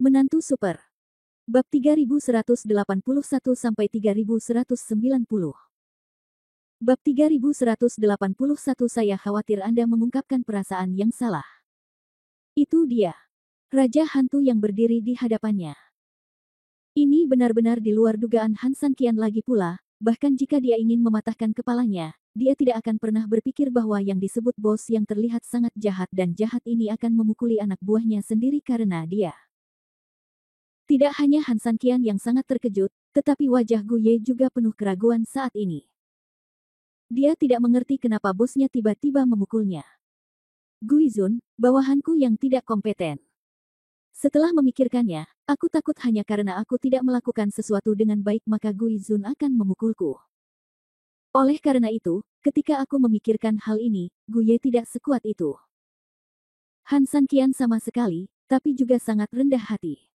Menantu Super. Bab 3181-3190. Bab 3181. Saya khawatir Anda mengungkapkan perasaan yang salah. Itu dia. Raja hantu yang berdiri di hadapannya. Ini benar-benar di luar dugaan Han Sanqian lagi pula, bahkan jika dia ingin mematahkan kepalanya, dia tidak akan pernah berpikir bahwa yang disebut bos yang terlihat sangat jahat dan jahat ini akan memukuli anak buahnya sendiri karena dia. Tidak hanya Han Sanqian yang sangat terkejut, tetapi wajah Gu Ye juga penuh keraguan saat ini. Dia tidak mengerti kenapa bosnya tiba-tiba memukulnya. Guizun, bawahanku yang tidak kompeten. Setelah memikirkannya, aku takut hanya karena aku tidak melakukan sesuatu dengan baik maka Guizun akan memukulku. Oleh karena itu, ketika aku memikirkan hal ini, Gu Ye tidak sekuat itu. Han Sanqian sama sekali, tapi juga sangat rendah hati.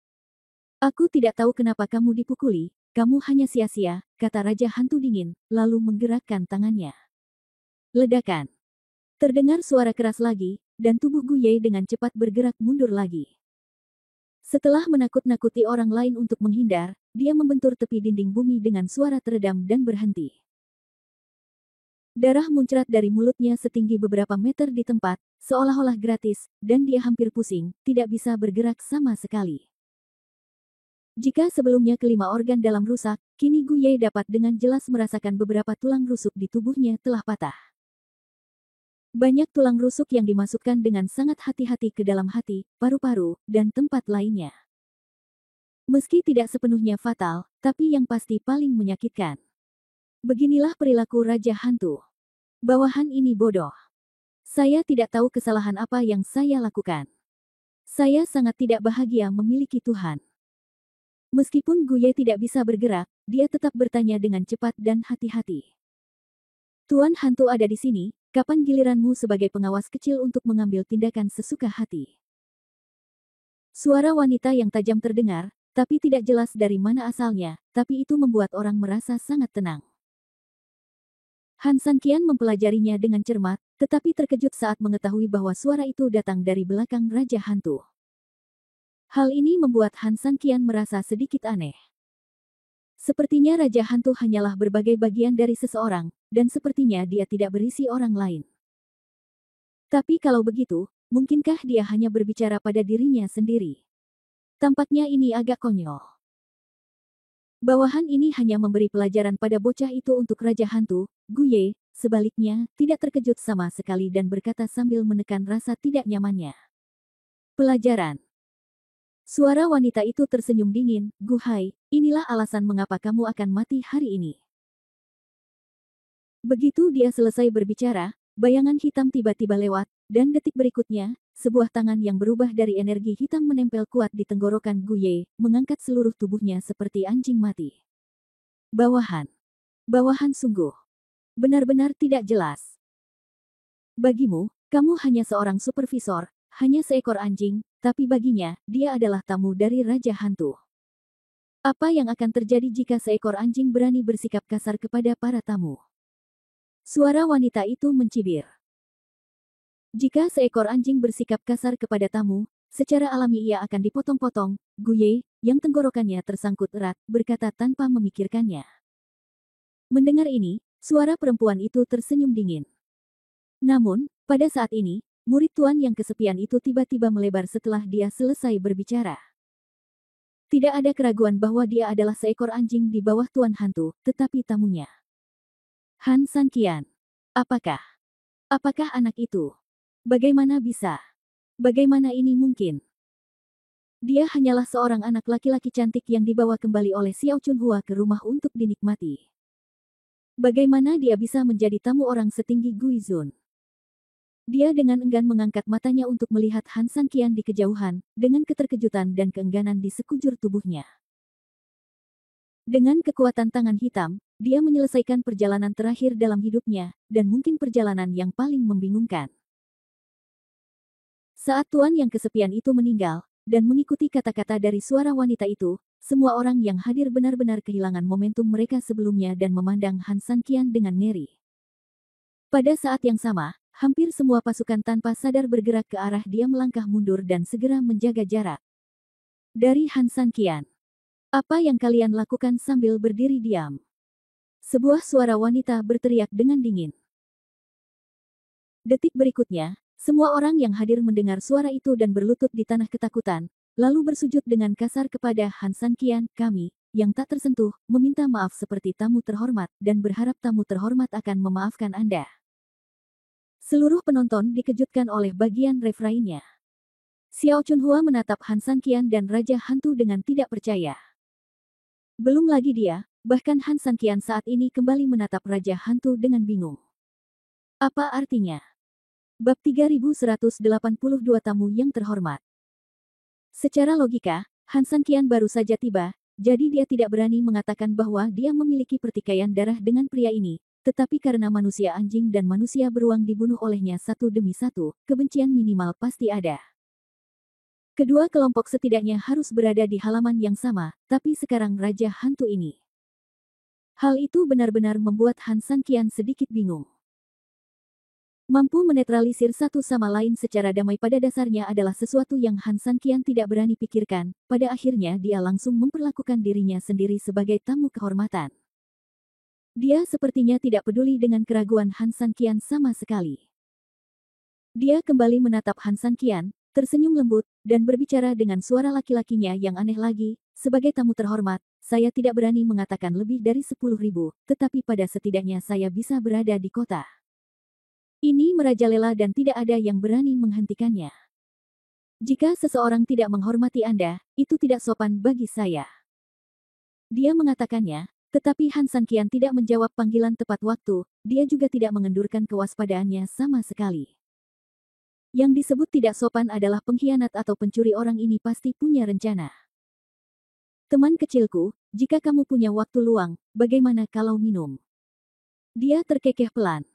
Aku tidak tahu kenapa kamu dipukuli, kamu hanya sia-sia, kata Raja Hantu dingin, lalu menggerakkan tangannya. Ledakan. Terdengar suara keras lagi, dan tubuh Gu Ye dengan cepat bergerak mundur lagi. Setelah menakut-nakuti orang lain untuk menghindar, dia membentur tepi dinding bumi dengan suara teredam dan berhenti. Darah muncrat dari mulutnya setinggi beberapa meter di tempat, seolah-olah gratis, dan dia hampir pusing, tidak bisa bergerak sama sekali. Jika sebelumnya kelima organ dalam rusak, kini Gu Ye dapat dengan jelas merasakan beberapa tulang rusuk di tubuhnya telah patah. Banyak tulang rusuk yang dimasukkan dengan sangat hati-hati ke dalam hati, paru-paru, dan tempat lainnya. Meski tidak sepenuhnya fatal, tapi yang pasti paling menyakitkan. Beginilah perilaku Raja Hantu. Bawahan ini bodoh. Saya tidak tahu kesalahan apa yang saya lakukan. Saya sangat tidak bahagia memiliki Tuhan. Meskipun Gu Ye tidak bisa bergerak, dia tetap bertanya dengan cepat dan hati-hati. Tuan Hantu ada di sini, kapan giliranmu sebagai pengawas kecil untuk mengambil tindakan sesuka hati? Suara wanita yang tajam terdengar, tapi tidak jelas dari mana asalnya, tapi itu membuat orang merasa sangat tenang. Han Sanqian mempelajarinya dengan cermat, tetapi terkejut saat mengetahui bahwa suara itu datang dari belakang Raja Hantu. Hal ini membuat Han Sanqian merasa sedikit aneh. Sepertinya Raja Hantu hanyalah berbagai bagian dari seseorang, dan sepertinya dia tidak berisi orang lain. Tapi kalau begitu, mungkinkah dia hanya berbicara pada dirinya sendiri? Tampaknya ini agak konyol. Bawahan ini hanya memberi pelajaran pada bocah itu untuk Raja Hantu. Gu Ye, sebaliknya, tidak terkejut sama sekali dan berkata sambil menekan rasa tidak nyamannya. Pelajaran. Suara wanita itu tersenyum dingin, Gu Hai, inilah alasan mengapa kamu akan mati hari ini. Begitu dia selesai berbicara, bayangan hitam tiba-tiba lewat, dan detik berikutnya, sebuah tangan yang berubah dari energi hitam menempel kuat di tenggorokan Gu Ye, mengangkat seluruh tubuhnya seperti anjing mati. Bawahan. Bawahan sungguh. Benar-benar tidak jelas. Bagimu, kamu hanya seorang supervisor, hanya seekor anjing, tapi baginya, dia adalah tamu dari Raja Hantu. Apa yang akan terjadi jika seekor anjing berani bersikap kasar kepada para tamu? Suara wanita itu mencibir. Jika seekor anjing bersikap kasar kepada tamu, secara alami ia akan dipotong-potong. Gu Ye, yang tenggorokannya tersangkut erat, berkata tanpa memikirkannya. Mendengar ini, suara perempuan itu tersenyum dingin. Namun, pada saat ini, murid tuan yang kesepian itu tiba-tiba melebar setelah dia selesai berbicara. Tidak ada keraguan bahwa dia adalah seekor anjing di bawah Tuan Hantu, tetapi tamunya. Han Sanqian. Apakah anak itu? Bagaimana bisa? Bagaimana ini mungkin? Dia hanyalah seorang anak laki-laki cantik yang dibawa kembali oleh Xiao Chunhua ke rumah untuk dinikmati. Bagaimana dia bisa menjadi tamu orang setinggi Guizun? Dia dengan enggan mengangkat matanya untuk melihat Han Sanqian di kejauhan, dengan keterkejutan dan keengganan di sekujur tubuhnya. Dengan kekuatan tangan hitam, dia menyelesaikan perjalanan terakhir dalam hidupnya, dan mungkin perjalanan yang paling membingungkan. Saat tuan yang kesepian itu meninggal, dan mengikuti kata-kata dari suara wanita itu, semua orang yang hadir benar-benar kehilangan momentum mereka sebelumnya dan memandang Han Sanqian dengan ngeri. Pada saat yang sama, hampir semua pasukan tanpa sadar bergerak ke arah dia melangkah mundur dan segera menjaga jarak. Dari Han San Qian. Apa yang kalian lakukan sambil berdiri diam? Sebuah suara wanita berteriak dengan dingin. Detik berikutnya, semua orang yang hadir mendengar suara itu dan berlutut di tanah ketakutan, lalu bersujud dengan kasar kepada Han San Qian. Kami, yang tak tersentuh, meminta maaf seperti tamu terhormat dan berharap tamu terhormat akan memaafkan Anda. Seluruh penonton dikejutkan oleh bagian refrainnya. Xiao Chunhua menatap Han San Qian dan Raja Hantu dengan tidak percaya. Belum lagi dia, bahkan Han San Qian saat ini kembali menatap Raja Hantu dengan bingung. Apa artinya? Bab 3182 Tamu yang terhormat. Secara logika, Han San Qian baru saja tiba, jadi dia tidak berani mengatakan bahwa dia memiliki pertikaian darah dengan pria ini, tetapi karena manusia anjing dan manusia beruang dibunuh olehnya satu demi satu, kebencian minimal pasti ada. Kedua kelompok setidaknya harus berada di halaman yang sama, tapi sekarang Raja Hantu ini. Hal itu benar-benar membuat Han San Qian sedikit bingung. Mampu menetralisir satu sama lain secara damai pada dasarnya adalah sesuatu yang Han San Qian tidak berani pikirkan, pada akhirnya dia langsung memperlakukan dirinya sendiri sebagai tamu kehormatan. Dia sepertinya tidak peduli dengan keraguan Han San Qian sama sekali. Dia kembali menatap Han San Qian, tersenyum lembut, dan berbicara dengan suara laki-lakinya yang aneh lagi, sebagai tamu terhormat, saya tidak berani mengatakan lebih dari 10.000, tetapi pada setidaknya saya bisa berada di kota. Ini merajalela dan tidak ada yang berani menghentikannya. Jika seseorang tidak menghormati Anda, itu tidak sopan bagi saya. Dia mengatakannya, tetapi Han San Qian tidak menjawab panggilan tepat waktu, dia juga tidak mengendurkan kewaspadaannya sama sekali. Yang disebut tidak sopan adalah pengkhianat atau pencuri orang ini pasti punya rencana. Teman kecilku, jika kamu punya waktu luang, bagaimana kalau minum? Dia terkekeh pelan.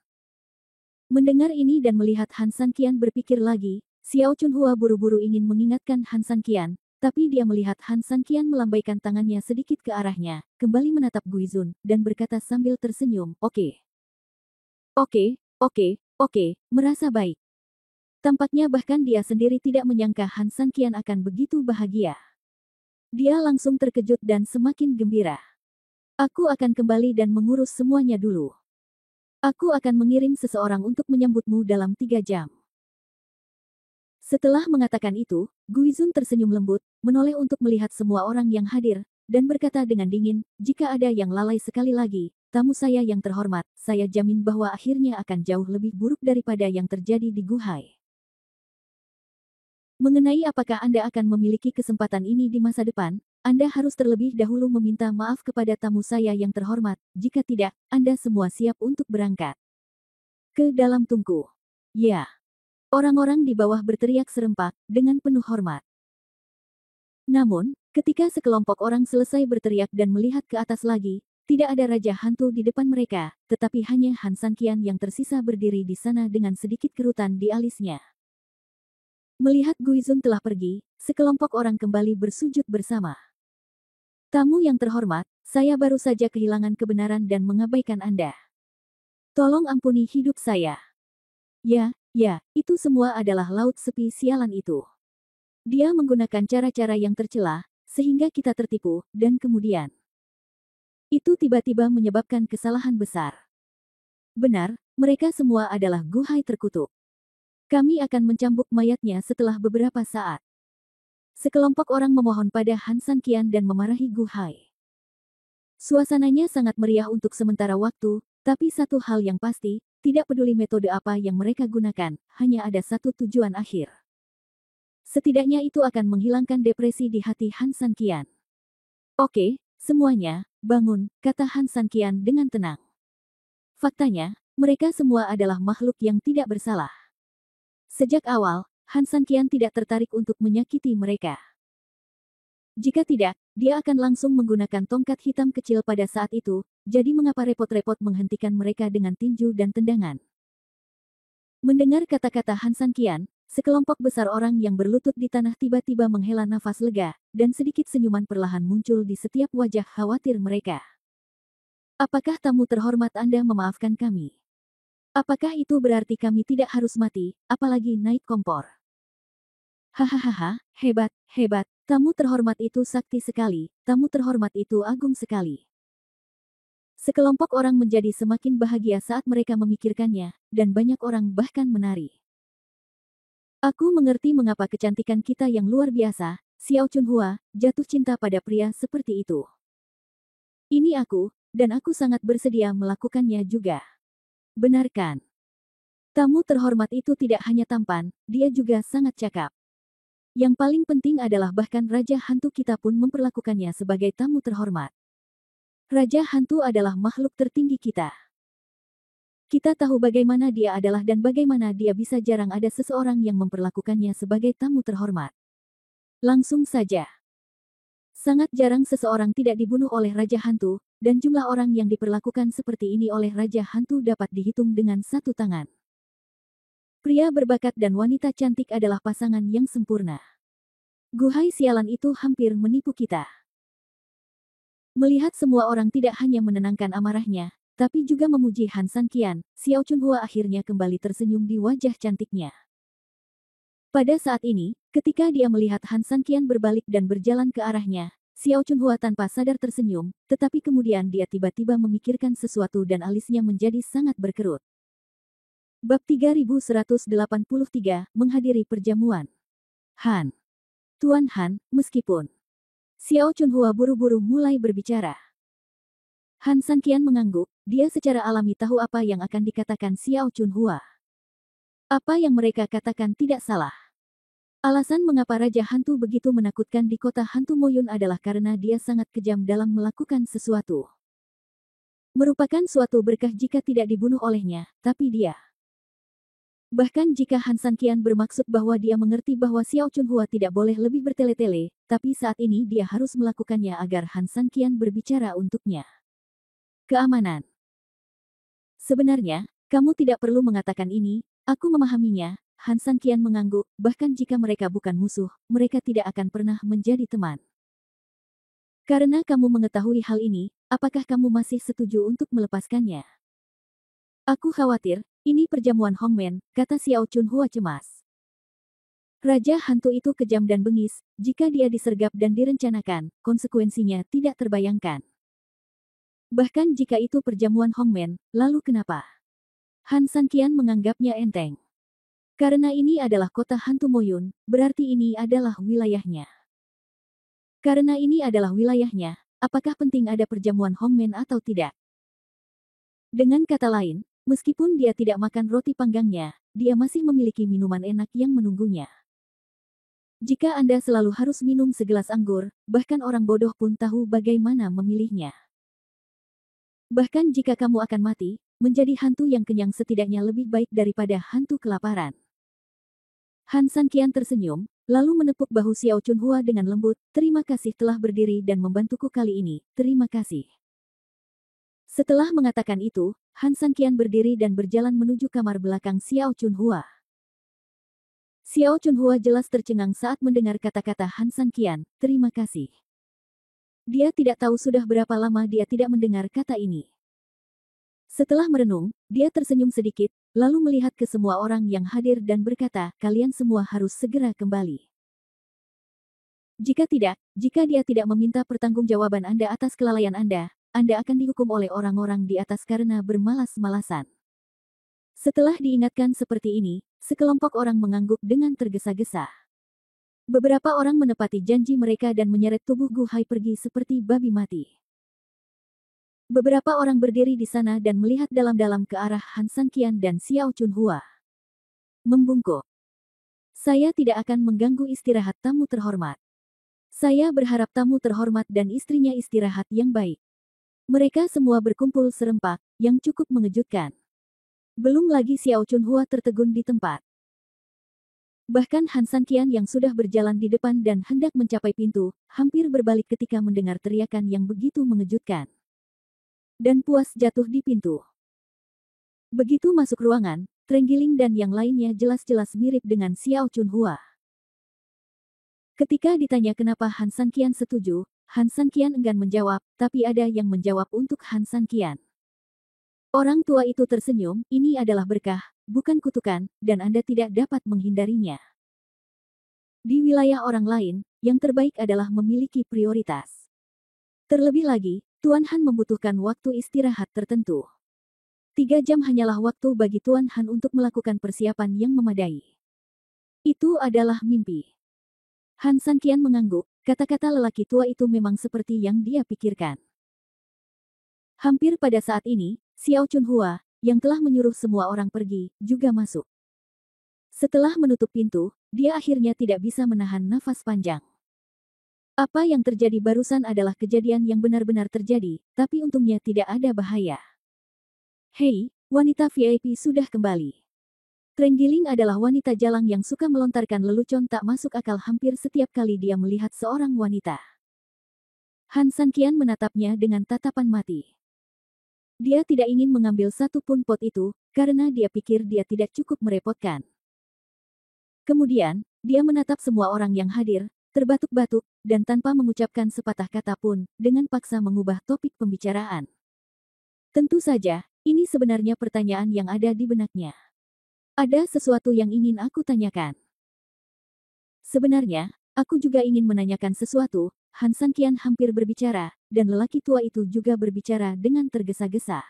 Mendengar ini dan melihat Han San Qian berpikir lagi, Xiao Chunhua buru-buru ingin mengingatkan Han San Qian, tapi dia melihat Han San Qian melambaikan tangannya sedikit ke arahnya, kembali menatap Guizun, dan berkata sambil tersenyum, Oke, merasa baik. Tampaknya bahkan dia sendiri tidak menyangka Han San Qian akan begitu bahagia. Dia langsung terkejut dan semakin gembira. Aku akan kembali dan mengurus semuanya dulu. Aku akan mengirim seseorang untuk menyambutmu dalam 3 jam. Setelah mengatakan itu, Guizun tersenyum lembut, menoleh untuk melihat semua orang yang hadir, dan berkata dengan dingin, jika ada yang lalai sekali lagi, tamu saya yang terhormat, saya jamin bahwa akhirnya akan jauh lebih buruk daripada yang terjadi di Guhai. Mengenai apakah Anda akan memiliki kesempatan ini di masa depan, Anda harus terlebih dahulu meminta maaf kepada tamu saya yang terhormat, jika tidak, Anda semua siap untuk berangkat ke dalam tungku. Ya. Orang-orang di bawah berteriak serempak, dengan penuh hormat. Namun, ketika sekelompok orang selesai berteriak dan melihat ke atas lagi, tidak ada Raja Hantu di depan mereka, tetapi hanya Han San Qian yang tersisa berdiri di sana dengan sedikit kerutan di alisnya. Melihat Guizun telah pergi, sekelompok orang kembali bersujud bersama. Tamu yang terhormat, saya baru saja kehilangan kebenaran dan mengabaikan Anda. Tolong ampuni hidup saya. Ya, itu semua adalah laut sepi sialan itu. Dia menggunakan cara-cara yang tercela, sehingga kita tertipu, dan kemudian itu tiba-tiba menyebabkan kesalahan besar. Benar, mereka semua adalah Guhai terkutuk. Kami akan mencambuk mayatnya setelah beberapa saat. Sekelompok orang memohon pada Han San Qian dan memarahi Guhai. Suasananya sangat meriah untuk sementara waktu, tapi satu hal yang pasti, tidak peduli metode apa yang mereka gunakan, hanya ada satu tujuan akhir. Setidaknya itu akan menghilangkan depresi di hati Han San Qian. Oke, semuanya, bangun, kata Han San Qian dengan tenang. Faktanya, mereka semua adalah makhluk yang tidak bersalah. Sejak awal, Han San Qian tidak tertarik untuk menyakiti mereka. Jika tidak, dia akan langsung menggunakan tongkat hitam kecil pada saat itu, jadi mengapa repot-repot menghentikan mereka dengan tinju dan tendangan? Mendengar kata-kata Han San Qian, sekelompok besar orang yang berlutut di tanah tiba-tiba menghela nafas lega, dan sedikit senyuman perlahan muncul di setiap wajah khawatir mereka. Apakah tamu terhormat Anda memaafkan kami? Apakah itu berarti kami tidak harus mati, apalagi naik kompor? Hahaha, hebat, Tamu terhormat itu sakti sekali, tamu terhormat itu agung sekali. Sekelompok orang menjadi semakin bahagia saat mereka memikirkannya, dan banyak orang bahkan menari. Aku mengerti mengapa kecantikan kita yang luar biasa, Xiao Chunhua, jatuh cinta pada pria seperti itu. Ini aku, dan aku sangat bersedia melakukannya juga. Benarkan? Tamu terhormat itu tidak hanya tampan, dia juga sangat cakap. Yang paling penting adalah bahkan Raja Hantu kita pun memperlakukannya sebagai tamu terhormat. Raja Hantu adalah makhluk tertinggi kita. Kita tahu bagaimana dia adalah dan bagaimana dia bisa jarang ada seseorang yang memperlakukannya sebagai tamu terhormat. Langsung saja. Sangat jarang seseorang tidak dibunuh oleh Raja Hantu, dan jumlah orang yang diperlakukan seperti ini oleh Raja Hantu dapat dihitung dengan satu tangan. Pria berbakat dan wanita cantik adalah pasangan yang sempurna. Guhai sialan itu hampir menipu kita. Melihat semua orang tidak hanya menenangkan amarahnya, tapi juga memuji Han Sanqian, Xiao Chunhua akhirnya kembali tersenyum di wajah cantiknya. Pada saat ini, ketika dia melihat Han Sanqian berbalik dan berjalan ke arahnya, Xiao Chunhua tanpa sadar tersenyum, tetapi kemudian dia tiba-tiba memikirkan sesuatu dan alisnya menjadi sangat berkerut. Bab 3183, menghadiri perjamuan. Han. Tuan Han, meskipun. Xiao Chunhua buru-buru mulai berbicara. Han Sanqian mengangguk, dia secara alami tahu apa yang akan dikatakan Xiao Chunhua. Apa yang mereka katakan tidak salah. Alasan mengapa Raja Hantu begitu menakutkan di kota Hantu Moyun adalah karena dia sangat kejam dalam melakukan sesuatu. Merupakan suatu berkah jika tidak dibunuh olehnya, tapi dia. Bahkan jika Han Sanqian bermaksud bahwa dia mengerti bahwa Xiao Chunhua tidak boleh lebih bertele-tele, tapi saat ini dia harus melakukannya agar Han Sanqian berbicara untuknya. Keamanan. Sebenarnya, kamu tidak perlu mengatakan ini, aku memahaminya, Han Sanqian mengangguk, bahkan jika mereka bukan musuh, mereka tidak akan pernah menjadi teman. Karena kamu mengetahui hal ini, apakah kamu masih setuju untuk melepaskannya? Aku khawatir, ini perjamuan Hongmen, kata Xiao Chunhua cemas. Raja Hantu itu kejam dan bengis, jika dia disergap dan direncanakan, konsekuensinya tidak terbayangkan. Bahkan jika itu perjamuan Hongmen, lalu kenapa? Han Sanqian menganggapnya enteng. Karena ini adalah kota Hantu Moyun, berarti ini adalah wilayahnya. Karena ini adalah wilayahnya, apakah penting ada perjamuan Hongmen atau tidak? Dengan kata lain, meskipun dia tidak makan roti panggangnya, dia masih memiliki minuman enak yang menunggunya. Jika Anda selalu harus minum segelas anggur, bahkan orang bodoh pun tahu bagaimana memilihnya. Bahkan jika kamu akan mati, menjadi hantu yang kenyang setidaknya lebih baik daripada hantu kelaparan. Han Sanqian tersenyum, lalu menepuk bahu Xiao Chunhua dengan lembut, terima kasih telah berdiri dan membantuku kali ini, terima kasih. Setelah mengatakan itu, Han Sanqian berdiri dan berjalan menuju kamar belakang Xiao Chunhua. Xiao Chunhua jelas tercengang saat mendengar kata-kata Han Sanqian, terima kasih. Dia tidak tahu sudah berapa lama dia tidak mendengar kata ini. Setelah merenung, dia tersenyum sedikit, lalu melihat ke semua orang yang hadir dan berkata, kalian semua harus segera kembali. Jika tidak, jika dia tidak meminta pertanggungjawaban Anda atas kelalaian Anda akan dihukum oleh orang-orang di atas karena bermalas-malasan. Setelah diingatkan seperti ini, sekelompok orang mengangguk dengan tergesa-gesa. Beberapa orang menepati janji mereka dan menyeret tubuh Gu Hai pergi seperti babi mati. Beberapa orang berdiri di sana dan melihat dalam-dalam ke arah Han Sanqian dan Xiao Chunhua. Membungkuk. Saya tidak akan mengganggu istirahat tamu terhormat. Saya berharap tamu terhormat dan istrinya istirahat yang baik. Mereka semua berkumpul serempak, yang cukup mengejutkan. Belum lagi Xiao Chunhua tertegun di tempat. Bahkan Han Sanqian yang sudah berjalan di depan dan hendak mencapai pintu, hampir berbalik ketika mendengar teriakan yang begitu mengejutkan. Dan puas jatuh di pintu. Begitu masuk ruangan, Trenggiling dan yang lainnya jelas-jelas mirip dengan Xiao Chunhua. Ketika ditanya kenapa Han Sanqian setuju, Han Sanqian enggan menjawab, tapi ada yang menjawab untuk Han Sanqian. Orang tua itu tersenyum, ini adalah berkah, bukan kutukan, dan Anda tidak dapat menghindarinya. Di wilayah orang lain, yang terbaik adalah memiliki prioritas. Terlebih lagi, Tuan Han membutuhkan waktu istirahat tertentu. 3 jam hanyalah waktu bagi Tuan Han untuk melakukan persiapan yang memadai. Itu adalah mimpi. Han Sanqian mengangguk, kata-kata lelaki tua itu memang seperti yang dia pikirkan. Hampir pada saat ini, Xiao Chunhua, yang telah menyuruh semua orang pergi, juga masuk. Setelah menutup pintu, dia akhirnya tidak bisa menahan nafas panjang. Apa yang terjadi barusan adalah kejadian yang benar-benar terjadi, tapi untungnya tidak ada bahaya. Hei, wanita VIP sudah kembali. Trenggiling adalah wanita jalang yang suka melontarkan lelucon tak masuk akal hampir setiap kali dia melihat seorang wanita. Han Sanqian menatapnya dengan tatapan mati. Dia tidak ingin mengambil satu pun pot itu, karena dia pikir dia tidak cukup merepotkan. Kemudian, dia menatap semua orang yang hadir, terbatuk-batuk, dan tanpa mengucapkan sepatah kata pun, dengan paksa mengubah topik pembicaraan. Tentu saja, ini sebenarnya pertanyaan yang ada di benaknya. Ada sesuatu yang ingin aku tanyakan. Sebenarnya, aku juga ingin menanyakan sesuatu. Han Sanqian hampir berbicara, dan lelaki tua itu juga berbicara dengan tergesa-gesa.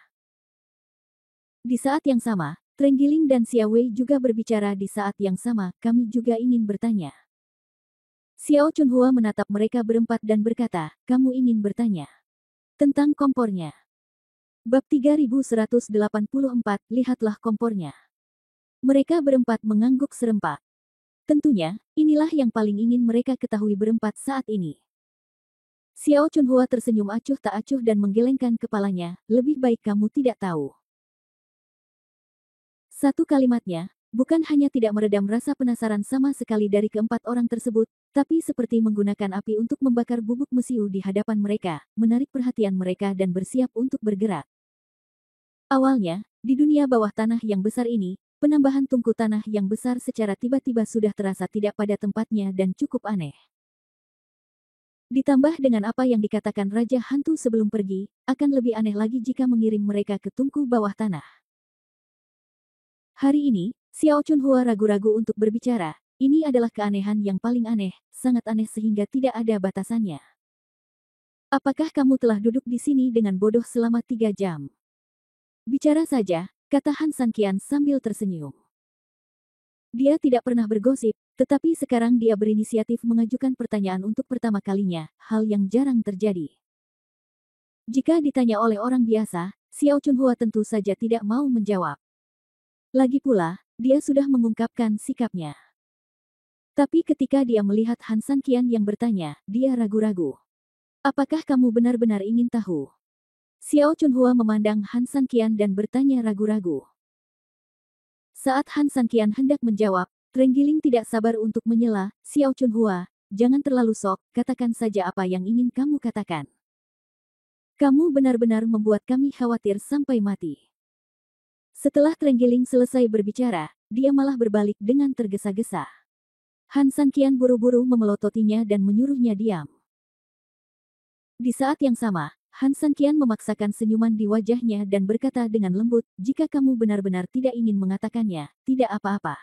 Di saat yang sama, Trenggiling dan Xia Wei juga berbicara di saat yang sama, kami juga ingin bertanya. Xiao Chunhua menatap mereka berempat dan berkata, kamu ingin bertanya tentang kompornya. Bab 3184, lihatlah kompornya. Mereka berempat mengangguk serempak. Tentunya, inilah yang paling ingin mereka ketahui berempat saat ini. Xiao Chunhua tersenyum acuh tak acuh dan menggelengkan kepalanya, lebih baik kamu tidak tahu. Satu kalimatnya, bukan hanya tidak meredam rasa penasaran sama sekali dari keempat orang tersebut, tapi seperti menggunakan api untuk membakar bubuk mesiu di hadapan mereka, menarik perhatian mereka dan bersiap untuk bergerak. Awalnya, di dunia bawah tanah yang besar ini, penambahan tungku tanah yang besar secara tiba-tiba sudah terasa tidak pada tempatnya dan cukup aneh. Ditambah dengan apa yang dikatakan Raja Hantu sebelum pergi, akan lebih aneh lagi jika mengirim mereka ke tungku bawah tanah. Hari ini, Xiao Chunhua ragu-ragu untuk berbicara. Ini adalah keanehan yang paling aneh, sangat aneh sehingga tidak ada batasannya. Apakah kamu telah duduk di sini dengan bodoh selama 3 jam? Bicara saja, kata Han Sanqian sambil tersenyum. Dia tidak pernah bergosip, tetapi sekarang dia berinisiatif mengajukan pertanyaan untuk pertama kalinya, hal yang jarang terjadi. Jika ditanya oleh orang biasa, Xiao Chunhua tentu saja tidak mau menjawab. Lagi pula, dia sudah mengungkapkan sikapnya. Tapi ketika dia melihat Han Sanqian yang bertanya, dia ragu-ragu. Apakah kamu benar-benar ingin tahu? Xiao Chunhua memandang Han Sanqian dan bertanya ragu-ragu. Saat Han Sanqian hendak menjawab, Trenggiling tidak sabar untuk menyela, Xiao Chunhua, jangan terlalu sok, katakan saja apa yang ingin kamu katakan. Kamu benar-benar membuat kami khawatir sampai mati. Setelah Trenggiling selesai berbicara, dia malah berbalik dengan tergesa-gesa. Han Sanqian buru-buru memelototinya dan menyuruhnya diam. Di saat yang sama, Han Sanqian memaksakan senyuman di wajahnya dan berkata dengan lembut, jika kamu benar-benar tidak ingin mengatakannya, tidak apa-apa.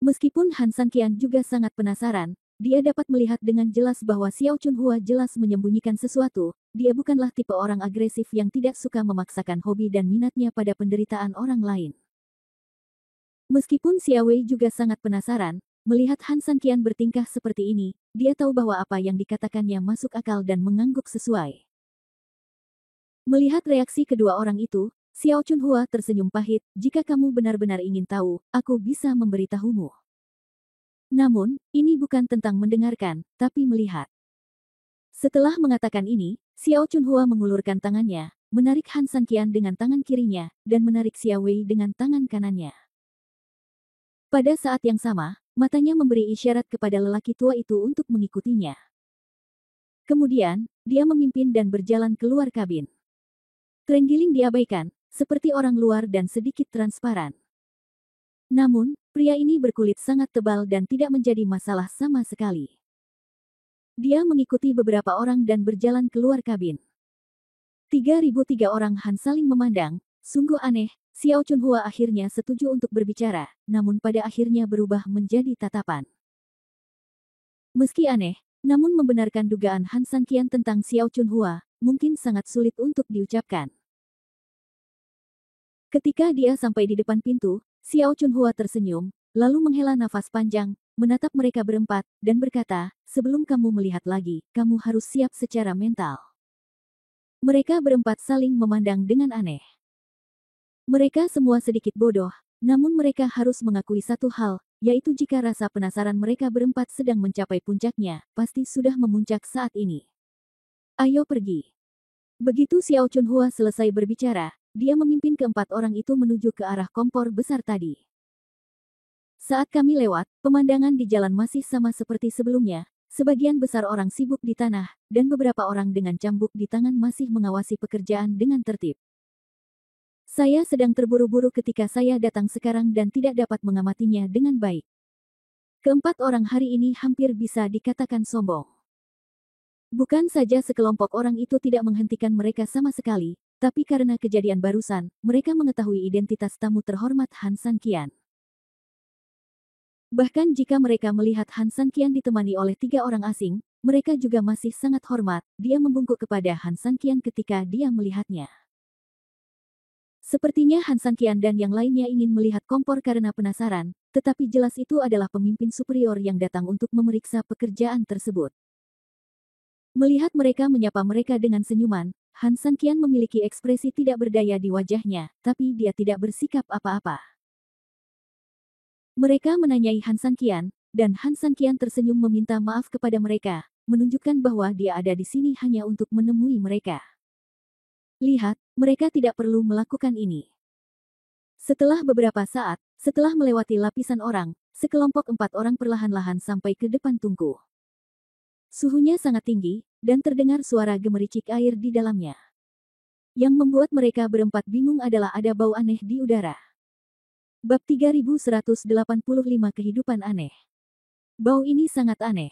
Meskipun Han Sanqian juga sangat penasaran, dia dapat melihat dengan jelas bahwa Xiao Chunhua jelas menyembunyikan sesuatu, dia bukanlah tipe orang agresif yang tidak suka memaksakan hobi dan minatnya pada penderitaan orang lain. Meskipun Xia Wei juga sangat penasaran, melihat Han Sanqian bertingkah seperti ini, dia tahu bahwa apa yang dikatakannya masuk akal dan mengangguk sesuai. Melihat reaksi kedua orang itu, Xiao Chunhua tersenyum pahit, jika kamu benar-benar ingin tahu, aku bisa memberitahumu. Namun, ini bukan tentang mendengarkan, tapi melihat. Setelah mengatakan ini, Xiao Chunhua mengulurkan tangannya, menarik Han Sanqian dengan tangan kirinya, dan menarik Xia Wei dengan tangan kanannya. Pada saat yang sama, matanya memberi isyarat kepada lelaki tua itu untuk mengikutinya. Kemudian, dia memimpin dan berjalan keluar kabin. Trenggiling diabaikan, seperti orang luar dan sedikit transparan. Namun, pria ini berkulit sangat tebal dan tidak menjadi masalah sama sekali. Dia mengikuti beberapa orang dan berjalan keluar kabin. 3.003 orang Han saling memandang, sungguh aneh. Xiao Chunhua akhirnya setuju untuk berbicara, namun pada akhirnya berubah menjadi tatapan. Meski aneh, namun membenarkan dugaan Han Sanqian tentang Xiao Chunhua, mungkin sangat sulit untuk diucapkan. Ketika dia sampai di depan pintu, Xiao Chunhua tersenyum, lalu menghela nafas panjang, menatap mereka berempat, dan berkata, sebelum kamu melihat lagi, kamu harus siap secara mental. Mereka berempat saling memandang dengan aneh. Mereka semua sedikit bodoh, namun mereka harus mengakui satu hal, yaitu jika rasa penasaran mereka berempat sedang mencapai puncaknya, pasti sudah memuncak saat ini. Ayo pergi. Begitu Xiao Chunhua selesai berbicara, dia memimpin keempat orang itu menuju ke arah kompor besar tadi. Saat kami lewat, pemandangan di jalan masih sama seperti sebelumnya, sebagian besar orang sibuk di tanah, dan beberapa orang dengan cambuk di tangan masih mengawasi pekerjaan dengan tertib. Saya sedang terburu-buru ketika saya datang sekarang dan tidak dapat mengamatinya dengan baik. Keempat orang hari ini hampir bisa dikatakan sombong. Bukan saja sekelompok orang itu tidak menghentikan mereka sama sekali, tapi karena kejadian barusan, mereka mengetahui identitas tamu terhormat Han Sanqian. Bahkan jika mereka melihat Han Sanqian ditemani oleh 3 orang asing, mereka juga masih sangat hormat. Dia membungkuk kepada Han Sanqian ketika dia melihatnya. Sepertinya Han Sanqian dan yang lainnya ingin melihat kompor karena penasaran, tetapi jelas itu adalah pemimpin superior yang datang untuk memeriksa pekerjaan tersebut. Melihat mereka menyapa mereka dengan senyuman, Han Sanqian memiliki ekspresi tidak berdaya di wajahnya, tapi dia tidak bersikap apa-apa. Mereka menanyai Han Sanqian, dan Han Sanqian tersenyum meminta maaf kepada mereka, menunjukkan bahwa dia ada di sini hanya untuk menemui mereka. Lihat, mereka tidak perlu melakukan ini. Setelah beberapa saat, setelah melewati lapisan orang, sekelompok 4 orang perlahan-lahan sampai ke depan tungku. Suhunya sangat tinggi, dan terdengar suara gemericik air di dalamnya. Yang membuat mereka berempat bingung adalah ada bau aneh di udara. Bab 3185 Kehidupan Aneh. Bau ini sangat aneh.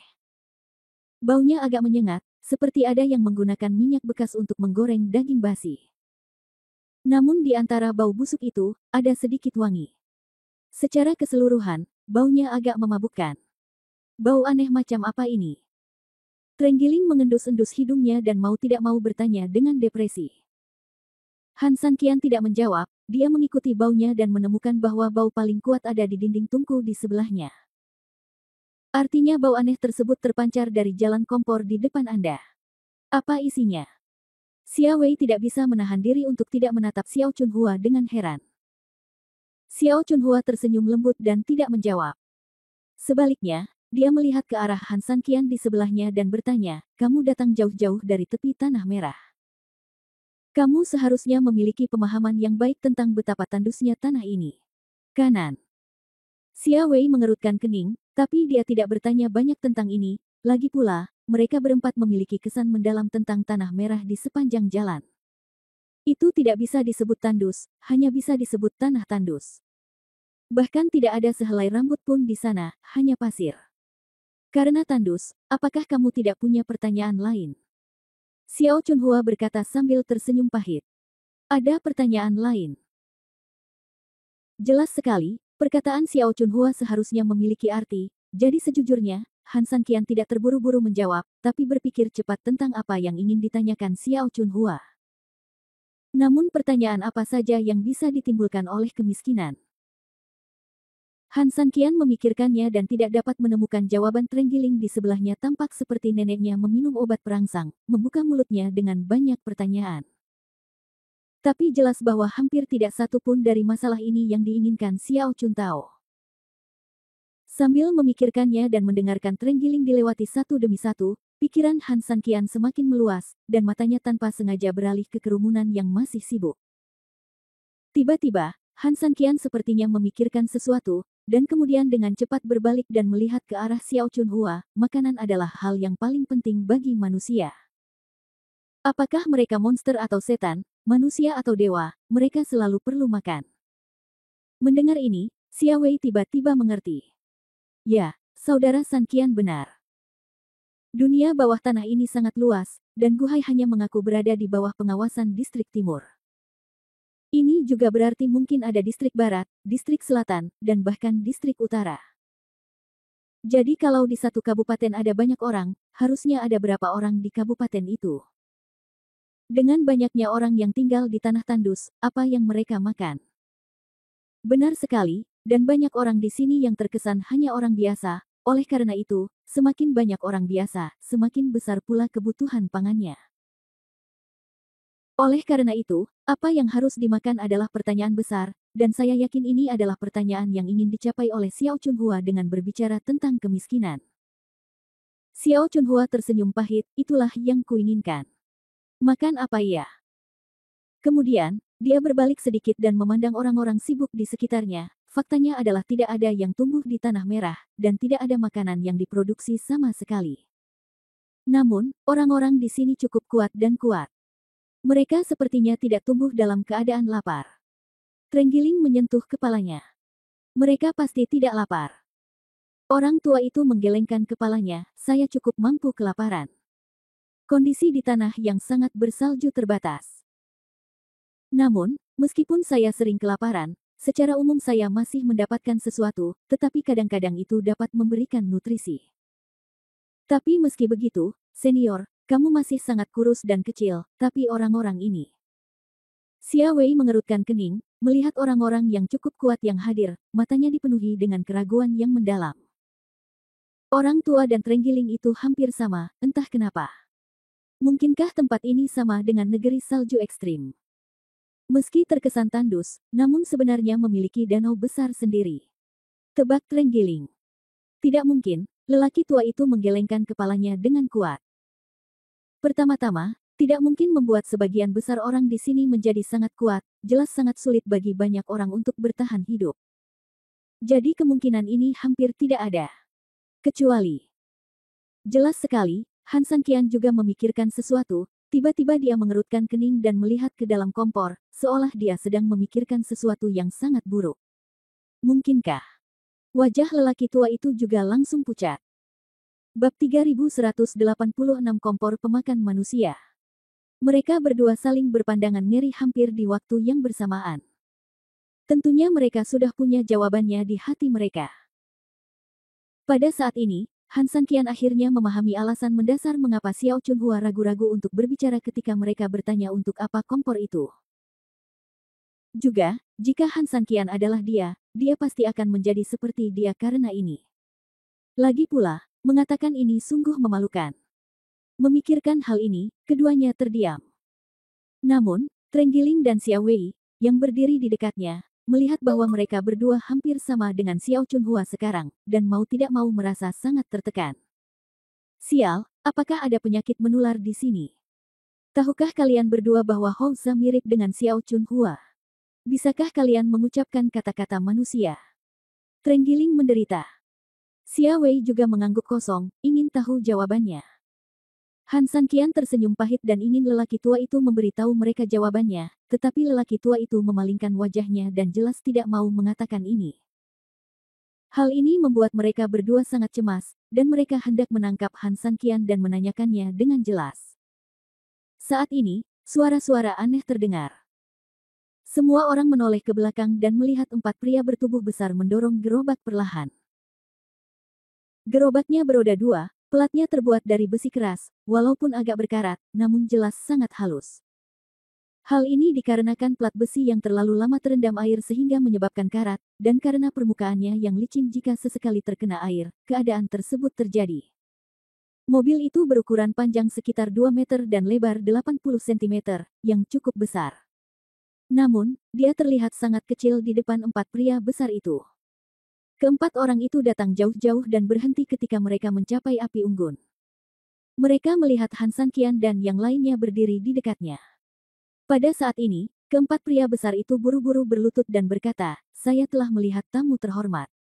Baunya agak menyengat, seperti ada yang menggunakan minyak bekas untuk menggoreng daging basi. Namun di antara bau busuk itu, ada sedikit wangi. Secara keseluruhan, baunya agak memabukkan. Bau aneh macam apa ini? Trenggiling mengendus-endus hidungnya dan mau tidak mau bertanya dengan depresi. Han Sanqian tidak menjawab, dia mengikuti baunya dan menemukan bahwa bau paling kuat ada di dinding tungku di sebelahnya. Artinya bau aneh tersebut terpancar dari jalan kompor di depan Anda. Apa isinya? Xia Wei tidak bisa menahan diri untuk tidak menatap Xiao Chunhua dengan heran. Xiao Chunhua tersenyum lembut dan tidak menjawab. Sebaliknya, dia melihat ke arah Han Sanqian di sebelahnya dan bertanya, kamu datang jauh-jauh dari tepi tanah merah. Kamu seharusnya memiliki pemahaman yang baik tentang betapa tandusnya tanah ini. Kanan. Xia Wei mengerutkan kening, tapi dia tidak bertanya banyak tentang ini. Lagi pula, mereka berempat memiliki kesan mendalam tentang tanah merah di sepanjang jalan. Itu tidak bisa disebut tandus, hanya bisa disebut tanah tandus. Bahkan tidak ada sehelai rambut pun di sana, hanya pasir. Karena tandus, apakah kamu tidak punya pertanyaan lain? Xiao Chunhua berkata sambil tersenyum pahit. Ada pertanyaan lain. Jelas sekali, perkataan Xiao Chunhua seharusnya memiliki arti, jadi sejujurnya, Han Sanqian tidak terburu-buru menjawab, tapi berpikir cepat tentang apa yang ingin ditanyakan Xiao Chunhua. Namun pertanyaan apa saja yang bisa ditimbulkan oleh kemiskinan? Han Sanqian memikirkannya dan tidak dapat menemukan jawaban. Trenggiling di sebelahnya tampak seperti neneknya meminum obat perangsang, membuka mulutnya dengan banyak pertanyaan. Tapi jelas bahwa hampir tidak satu pun dari masalah ini yang diinginkan Xiao Chuntao. Sambil memikirkannya dan mendengarkan Trenggiling dilewati satu demi satu, pikiran Han Sanqian semakin meluas, dan matanya tanpa sengaja beralih ke kerumunan yang masih sibuk. Tiba-tiba, Han Sanqian sepertinya memikirkan sesuatu, dan kemudian dengan cepat berbalik dan melihat ke arah Xiao Chunhua. Makanan adalah hal yang paling penting bagi manusia. Apakah mereka monster atau setan, manusia atau dewa, mereka selalu perlu makan. Mendengar ini, Xia Wei tiba-tiba mengerti. Ya, saudara Sanqian benar. Dunia bawah tanah ini sangat luas, dan Guhai hanya mengaku berada di bawah pengawasan distrik timur. Ini juga berarti mungkin ada distrik barat, distrik selatan, dan bahkan distrik utara. Jadi kalau di satu kabupaten ada banyak orang, harusnya ada berapa orang di kabupaten itu? Dengan banyaknya orang yang tinggal di tanah tandus, apa yang mereka makan? Benar sekali, dan banyak orang di sini yang terkesan hanya orang biasa. Oleh karena itu, semakin banyak orang biasa, semakin besar pula kebutuhan pangannya. Oleh karena itu, apa yang harus dimakan adalah pertanyaan besar, dan saya yakin ini adalah pertanyaan yang ingin dicapai oleh Xiao Chunhua dengan berbicara tentang kemiskinan. Xiao Chunhua tersenyum pahit, itulah yang kuinginkan. Makan apa ya? Kemudian, dia berbalik sedikit dan memandang orang-orang sibuk di sekitarnya. Faktanya adalah tidak ada yang tumbuh di tanah merah, dan tidak ada makanan yang diproduksi sama sekali. Namun, orang-orang di sini cukup kuat dan kuat. Mereka sepertinya tidak tumbuh dalam keadaan lapar. Trenggiling menyentuh kepalanya. Mereka pasti tidak lapar. Orang tua itu menggelengkan kepalanya, saya cukup mampu kelaparan. Kondisi di tanah yang sangat bersalju terbatas. Namun, meskipun saya sering kelaparan, secara umum saya masih mendapatkan sesuatu, tetapi kadang-kadang itu dapat memberikan nutrisi. Tapi meski begitu, senior, kamu masih sangat kurus dan kecil, tapi orang-orang ini. Xia Wei mengerutkan kening, melihat orang-orang yang cukup kuat yang hadir, matanya dipenuhi dengan keraguan yang mendalam. Orang tua dan Trenggiling itu hampir sama, entah kenapa. Mungkinkah tempat ini sama dengan negeri salju ekstrim? Meski terkesan tandus, namun sebenarnya memiliki danau besar sendiri. Tebak Trenggiling. Tidak mungkin, lelaki tua itu menggelengkan kepalanya dengan kuat. Pertama-tama, tidak mungkin membuat sebagian besar orang di sini menjadi sangat kuat, jelas sangat sulit bagi banyak orang untuk bertahan hidup. Jadi kemungkinan ini hampir tidak ada. Kecuali. Jelas sekali, Han Sanqian juga memikirkan sesuatu, tiba-tiba dia mengerutkan kening dan melihat ke dalam kompor, seolah dia sedang memikirkan sesuatu yang sangat buruk. Mungkinkah? Wajah lelaki tua itu juga langsung pucat. Bab 3186 Kompor Pemakan Manusia. Mereka berdua saling berpandangan ngeri hampir di waktu yang bersamaan. Tentunya mereka sudah punya jawabannya di hati mereka. Pada saat ini, Han Sanqian akhirnya memahami alasan mendasar mengapa Xiao Chunhua ragu-ragu untuk berbicara ketika mereka bertanya untuk apa kompor itu. Juga, jika Han Sanqian adalah dia pasti akan menjadi seperti dia karena ini. Lagi pula, mengatakan ini sungguh memalukan. Memikirkan hal ini, keduanya terdiam. Namun, Trenggiling dan Xia Wei, yang berdiri di dekatnya, melihat bahwa mereka berdua hampir sama dengan Xiao Chunhua sekarang, dan mau tidak mau merasa sangat tertekan. Sial, apakah ada penyakit menular di sini? Tahukah kalian berdua bahwa Hou Za mirip dengan Xiao Chunhua? Bisakah kalian mengucapkan kata-kata manusia? Trenggiling menderita. Xia Wei juga mengangguk kosong, ingin tahu jawabannya. Han Sanqian tersenyum pahit dan ingin lelaki tua itu memberitahu mereka jawabannya, tetapi lelaki tua itu memalingkan wajahnya dan jelas tidak mau mengatakan ini. Hal ini membuat mereka berdua sangat cemas, dan mereka hendak menangkap Han Sanqian dan menanyakannya dengan jelas. Saat ini, suara-suara aneh terdengar. Semua orang menoleh ke belakang dan melihat 4 pria bertubuh besar mendorong gerobak perlahan. Gerobaknya beroda 2, pelatnya terbuat dari besi keras, walaupun agak berkarat, namun jelas sangat halus. Hal ini dikarenakan plat besi yang terlalu lama terendam air sehingga menyebabkan karat, dan karena permukaannya yang licin jika sesekali terkena air, keadaan tersebut terjadi. Mobil itu berukuran panjang sekitar 2 meter dan lebar 80 cm, yang cukup besar. Namun, dia terlihat sangat kecil di depan 4 pria besar itu. Keempat orang itu datang jauh-jauh dan berhenti ketika mereka mencapai api unggun. Mereka melihat Han Sanqian dan yang lainnya berdiri di dekatnya. Pada saat ini, keempat pria besar itu buru-buru berlutut dan berkata, "Saya telah melihat tamu terhormat.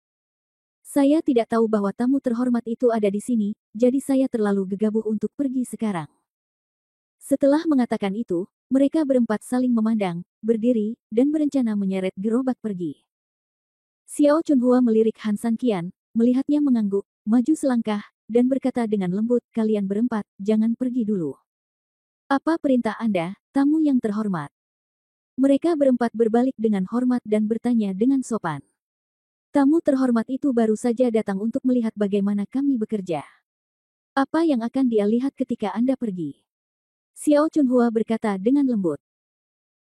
Saya tidak tahu bahwa tamu terhormat itu ada di sini, jadi saya terlalu gegabah untuk pergi sekarang." Setelah mengatakan itu, mereka berempat saling memandang, berdiri, dan berencana menyeret gerobak pergi. Xiao Chunhua melirik Han Sanqian, melihatnya mengangguk, maju selangkah, dan berkata dengan lembut, "Kalian berempat, jangan pergi dulu." "Apa perintah Anda, tamu yang terhormat?" Mereka berempat berbalik dengan hormat dan bertanya dengan sopan. Tamu terhormat itu baru saja datang untuk melihat bagaimana kami bekerja. Apa yang akan dia lihat ketika Anda pergi? Xiao Chunhua berkata dengan lembut.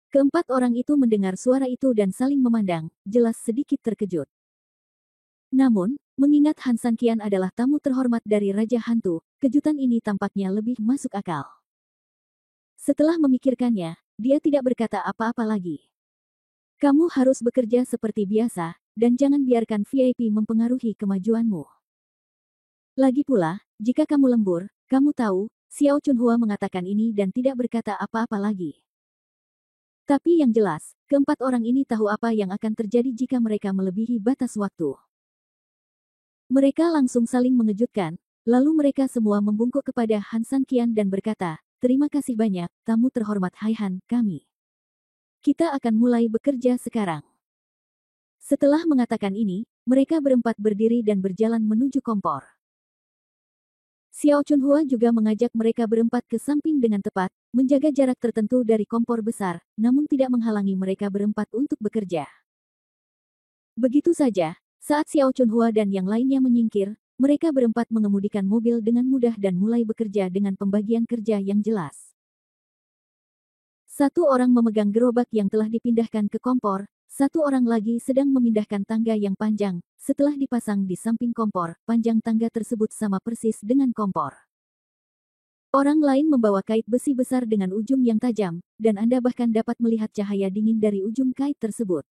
Keempat orang itu mendengar suara itu dan saling memandang, jelas sedikit terkejut. Namun, mengingat Han Sanqian adalah tamu terhormat dari Raja Hantu, kejutan ini tampaknya lebih masuk akal. Setelah memikirkannya, dia tidak berkata apa-apa lagi. Kamu harus bekerja seperti biasa, dan jangan biarkan VIP mempengaruhi kemajuanmu. Lagi pula, jika kamu lembur, kamu tahu, Xiao Chunhua mengatakan ini dan tidak berkata apa-apa lagi. Tapi yang jelas, keempat orang ini tahu apa yang akan terjadi jika mereka melebihi batas waktu. Mereka langsung saling mengejutkan, lalu mereka semua membungkuk kepada Han Sanqian dan berkata, terima kasih banyak, tamu terhormat Haihan, kami. Kita akan mulai bekerja sekarang. Setelah mengatakan ini, mereka berempat berdiri dan berjalan menuju kompor. Xiao Chunhua juga mengajak mereka berempat ke samping dengan tepat, menjaga jarak tertentu dari kompor besar, namun tidak menghalangi mereka berempat untuk bekerja. Begitu saja, saat Xiao Chunhua dan yang lainnya menyingkir, mereka berempat mengemudikan mobil dengan mudah dan mulai bekerja dengan pembagian kerja yang jelas. Satu orang memegang gerobak yang telah dipindahkan ke kompor, satu orang lagi sedang memindahkan tangga yang panjang. Setelah dipasang di samping kompor, panjang tangga tersebut sama persis dengan kompor. Orang lain membawa kait besi besar dengan ujung yang tajam, dan Anda bahkan dapat melihat cahaya dingin dari ujung kait tersebut.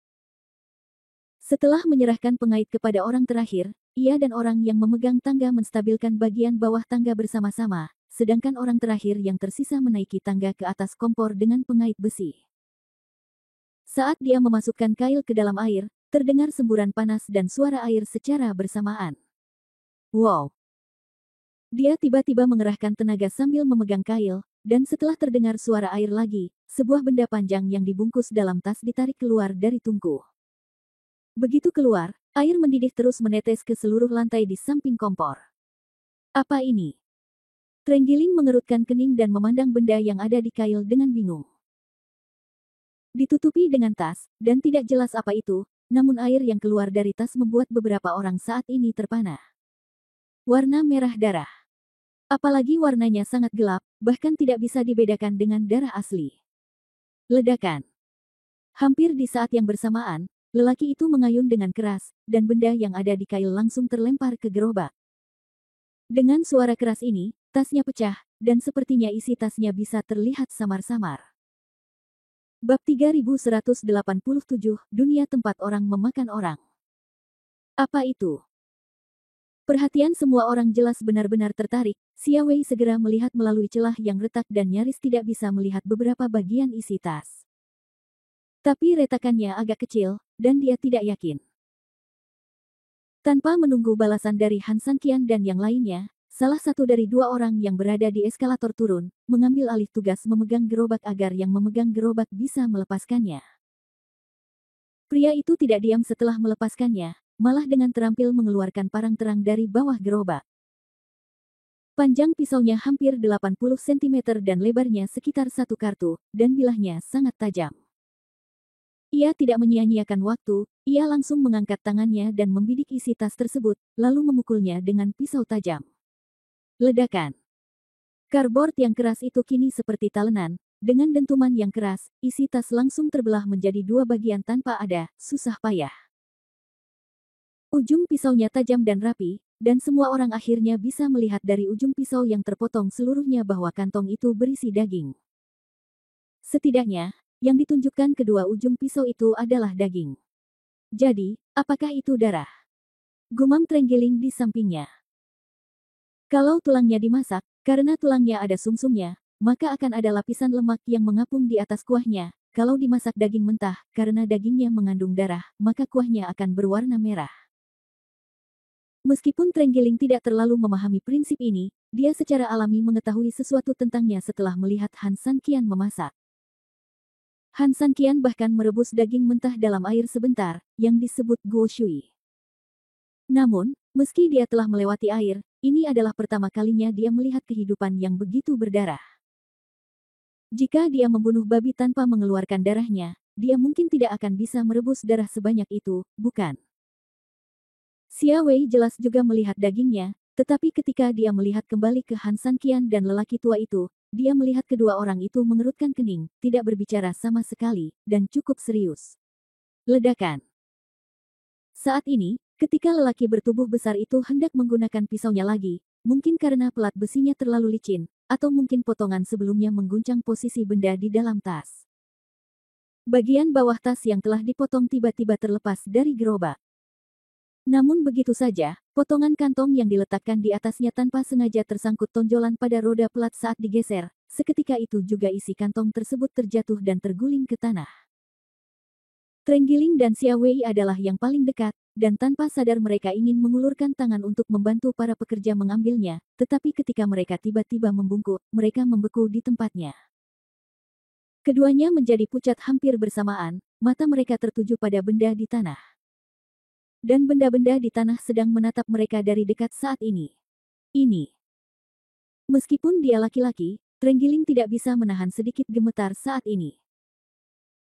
Setelah menyerahkan pengait kepada orang terakhir, ia dan orang yang memegang tangga menstabilkan bagian bawah tangga bersama-sama, sedangkan orang terakhir yang tersisa menaiki tangga ke atas kompor dengan pengait besi. Saat dia memasukkan kail ke dalam air, terdengar semburan panas dan suara air secara bersamaan. Wow! Dia tiba-tiba mengerahkan tenaga sambil memegang kail, dan setelah terdengar suara air lagi, sebuah benda panjang yang dibungkus dalam tas ditarik keluar dari tungku. Begitu keluar, air mendidih terus menetes ke seluruh lantai di samping kompor. Apa ini? Trenggiling mengerutkan kening dan memandang benda yang ada di kail dengan bingung. Ditutupi dengan tas, dan tidak jelas apa itu, namun air yang keluar dari tas membuat beberapa orang saat ini terpana. Warna merah darah. Apalagi warnanya sangat gelap, bahkan tidak bisa dibedakan dengan darah asli. Ledakan. Hampir di saat yang bersamaan, lelaki itu mengayun dengan keras, dan benda yang ada di kail langsung terlempar ke gerobak. Dengan suara keras ini, tasnya pecah, dan sepertinya isi tasnya bisa terlihat samar-samar. Bab 3187, Dunia Tempat Orang Memakan Orang. Apa itu? Perhatian semua orang jelas benar-benar tertarik. Xia Wei segera melihat melalui celah yang retak dan nyaris tidak bisa melihat beberapa bagian isi tas. Tapi retakannya agak kecil, dan dia tidak yakin. Tanpa menunggu balasan dari Han Sanqian dan yang lainnya, salah satu dari dua orang yang berada di eskalator turun, mengambil alih tugas memegang gerobak agar yang memegang gerobak bisa melepaskannya. Pria itu tidak diam setelah melepaskannya, malah dengan terampil mengeluarkan parang terang dari bawah gerobak. Panjang pisaunya hampir 80 cm dan lebarnya sekitar 1 kartu, dan bilahnya sangat tajam. Ia tidak menyia-nyiakan waktu, ia langsung mengangkat tangannya dan membidik isi tas tersebut, lalu memukulnya dengan pisau tajam. Ledakan. Cardboard yang keras itu kini seperti talenan, dengan dentuman yang keras, isi tas langsung terbelah menjadi dua bagian tanpa ada susah payah. Ujung pisaunya tajam dan rapi, dan semua orang akhirnya bisa melihat dari ujung pisau yang terpotong seluruhnya bahwa kantong itu berisi daging. Setidaknya, yang ditunjukkan kedua ujung pisau itu adalah daging. Jadi, apakah itu darah? Gumam Trenggiling di sampingnya. Kalau tulangnya dimasak, karena tulangnya ada sumsumnya, maka akan ada lapisan lemak yang mengapung di atas kuahnya. Kalau dimasak daging mentah, karena dagingnya mengandung darah, maka kuahnya akan berwarna merah. Meskipun Trenggiling tidak terlalu memahami prinsip ini, dia secara alami mengetahui sesuatu tentangnya setelah melihat Han Sanqian memasak. Han Sanqian bahkan merebus daging mentah dalam air sebentar, yang disebut guo shui. Namun, meski dia telah melewati air, ini adalah pertama kalinya dia melihat kehidupan yang begitu berdarah. Jika dia membunuh babi tanpa mengeluarkan darahnya, dia mungkin tidak akan bisa merebus darah sebanyak itu, bukan? Xia Wei jelas juga melihat dagingnya, tetapi ketika dia melihat kembali ke Han Sanqian dan lelaki tua itu, dia melihat kedua orang itu mengerutkan kening, tidak berbicara sama sekali, dan cukup serius. Ledakan. Saat ini, ketika lelaki bertubuh besar itu hendak menggunakan pisaunya lagi, mungkin karena pelat besinya terlalu licin, atau mungkin potongan sebelumnya mengguncang posisi benda di dalam tas. Bagian bawah tas yang telah dipotong tiba-tiba terlepas dari gerobak. Namun begitu saja, potongan kantong yang diletakkan di atasnya tanpa sengaja tersangkut tonjolan pada roda pelat saat digeser, seketika itu juga isi kantong tersebut terjatuh dan terguling ke tanah. Trenggiling dan Xia Wei adalah yang paling dekat, dan tanpa sadar mereka ingin mengulurkan tangan untuk membantu para pekerja mengambilnya, tetapi ketika mereka tiba-tiba membungkuk, mereka membeku di tempatnya. Keduanya menjadi pucat hampir bersamaan, mata mereka tertuju pada benda di tanah. Dan benda-benda di tanah sedang menatap mereka dari dekat saat ini. Meskipun dia laki-laki, Trenggiling tidak bisa menahan sedikit gemetar saat ini.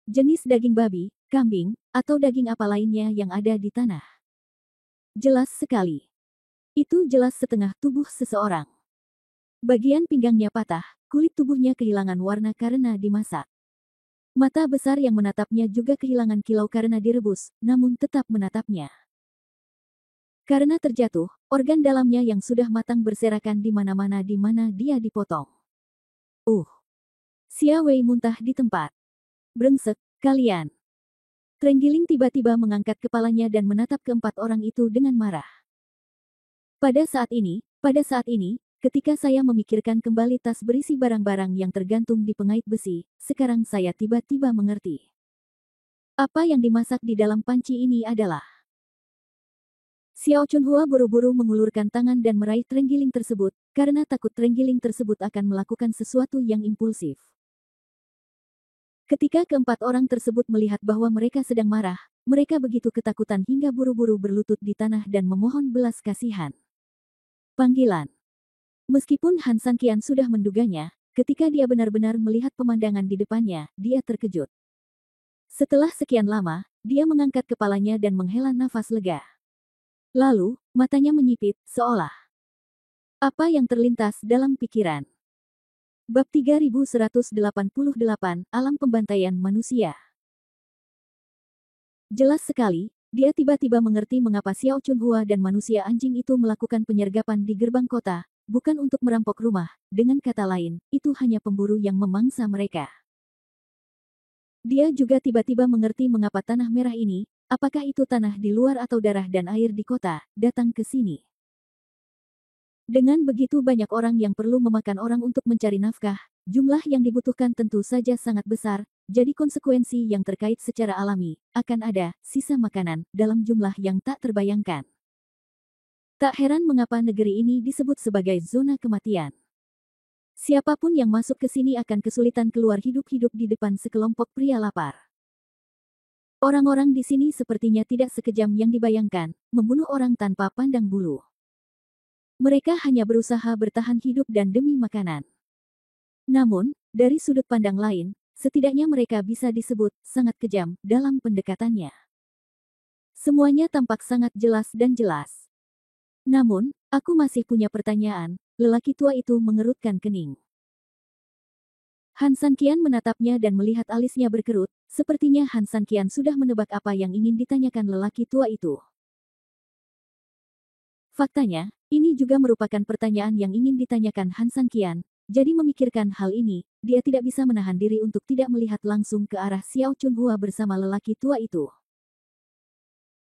Jenis daging babi, kambing, atau daging apa lainnya yang ada di tanah. Jelas sekali. Itu jelas setengah tubuh seseorang. Bagian pinggangnya patah, kulit tubuhnya kehilangan warna karena dimasak. Mata besar yang menatapnya juga kehilangan kilau karena direbus, namun tetap menatapnya. Karena terjatuh, organ dalamnya yang sudah matang berserakan di mana-mana di mana dia dipotong. Xia Wei muntah di tempat. Brengsek, kalian. Trenggiling tiba-tiba mengangkat kepalanya dan menatap keempat orang itu dengan marah. Pada saat ini, ketika saya memikirkan kembali tas berisi barang-barang yang tergantung di pengait besi, sekarang saya tiba-tiba mengerti. Apa yang dimasak di dalam panci ini adalah... Xiao Chunhua buru-buru mengulurkan tangan dan meraih Trenggiling tersebut, karena takut Trenggiling tersebut akan melakukan sesuatu yang impulsif. Ketika keempat orang tersebut melihat bahwa mereka sedang marah, mereka begitu ketakutan hingga buru-buru berlutut di tanah dan memohon belas kasihan. Panggilan. Meskipun Han Sanqian sudah menduganya, ketika dia benar-benar melihat pemandangan di depannya, dia terkejut. Setelah sekian lama, dia mengangkat kepalanya dan menghela nafas lega. Lalu, matanya menyipit, seolah apa yang terlintas dalam pikiran. Bab 3188, Alam Pembantaian Manusia. Jelas sekali, dia tiba-tiba mengerti mengapa Xiao Chunhua dan manusia anjing itu melakukan penyergapan di gerbang kota, bukan untuk merampok rumah, dengan kata lain, itu hanya pemburu yang memangsa mereka. Dia juga tiba-tiba mengerti mengapa tanah merah ini, apakah itu tanah di luar atau darah dan air di kota, datang ke sini. Dengan begitu banyak orang yang perlu memakan orang untuk mencari nafkah, jumlah yang dibutuhkan tentu saja sangat besar, jadi konsekuensi yang terkait secara alami, akan ada sisa makanan dalam jumlah yang tak terbayangkan. Tak heran mengapa negeri ini disebut sebagai zona kematian. Siapapun yang masuk ke sini akan kesulitan keluar hidup-hidup di depan sekelompok pria lapar. Orang-orang di sini sepertinya tidak sekejam yang dibayangkan, membunuh orang tanpa pandang bulu. Mereka hanya berusaha bertahan hidup dan demi makanan. Namun, dari sudut pandang lain, setidaknya mereka bisa disebut sangat kejam dalam pendekatannya. Semuanya tampak sangat jelas dan jelas. Namun, aku masih punya pertanyaan, lelaki tua itu mengerutkan kening. Han Sanqian menatapnya dan melihat alisnya berkerut, sepertinya Han Sanqian sudah menebak apa yang ingin ditanyakan lelaki tua itu. Faktanya, ini juga merupakan pertanyaan yang ingin ditanyakan Han Sanqian, jadi memikirkan hal ini, dia tidak bisa menahan diri untuk tidak melihat langsung ke arah Xiao Chunhua bersama lelaki tua itu.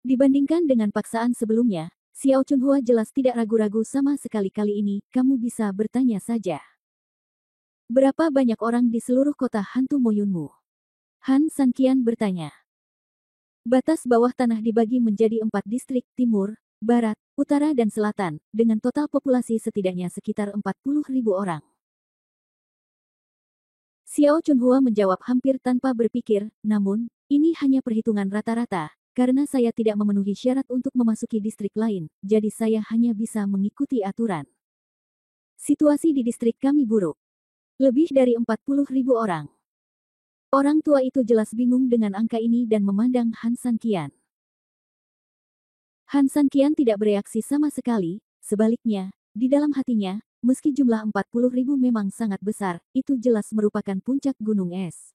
Dibandingkan dengan paksaan sebelumnya, Xiao Chunhua jelas tidak ragu-ragu sama sekali. Kali ini, kamu bisa bertanya saja. Berapa banyak orang di seluruh kota hantu Moyunmu? Han Sanqian bertanya. Batas bawah tanah dibagi menjadi 4 distrik, timur, barat, utara dan selatan, dengan total populasi setidaknya sekitar 40.000 orang. Xiao Chunhua menjawab hampir tanpa berpikir, namun, ini hanya perhitungan rata-rata, karena saya tidak memenuhi syarat untuk memasuki distrik lain, jadi saya hanya bisa mengikuti aturan. Situasi di distrik kami buruk. Lebih dari 40.000 orang. Orang tua itu jelas bingung dengan angka ini dan memandang Han Sanqian. Han Sanqian tidak bereaksi sama sekali, sebaliknya, di dalam hatinya, meski jumlah 40.000 memang sangat besar, itu jelas merupakan puncak gunung es.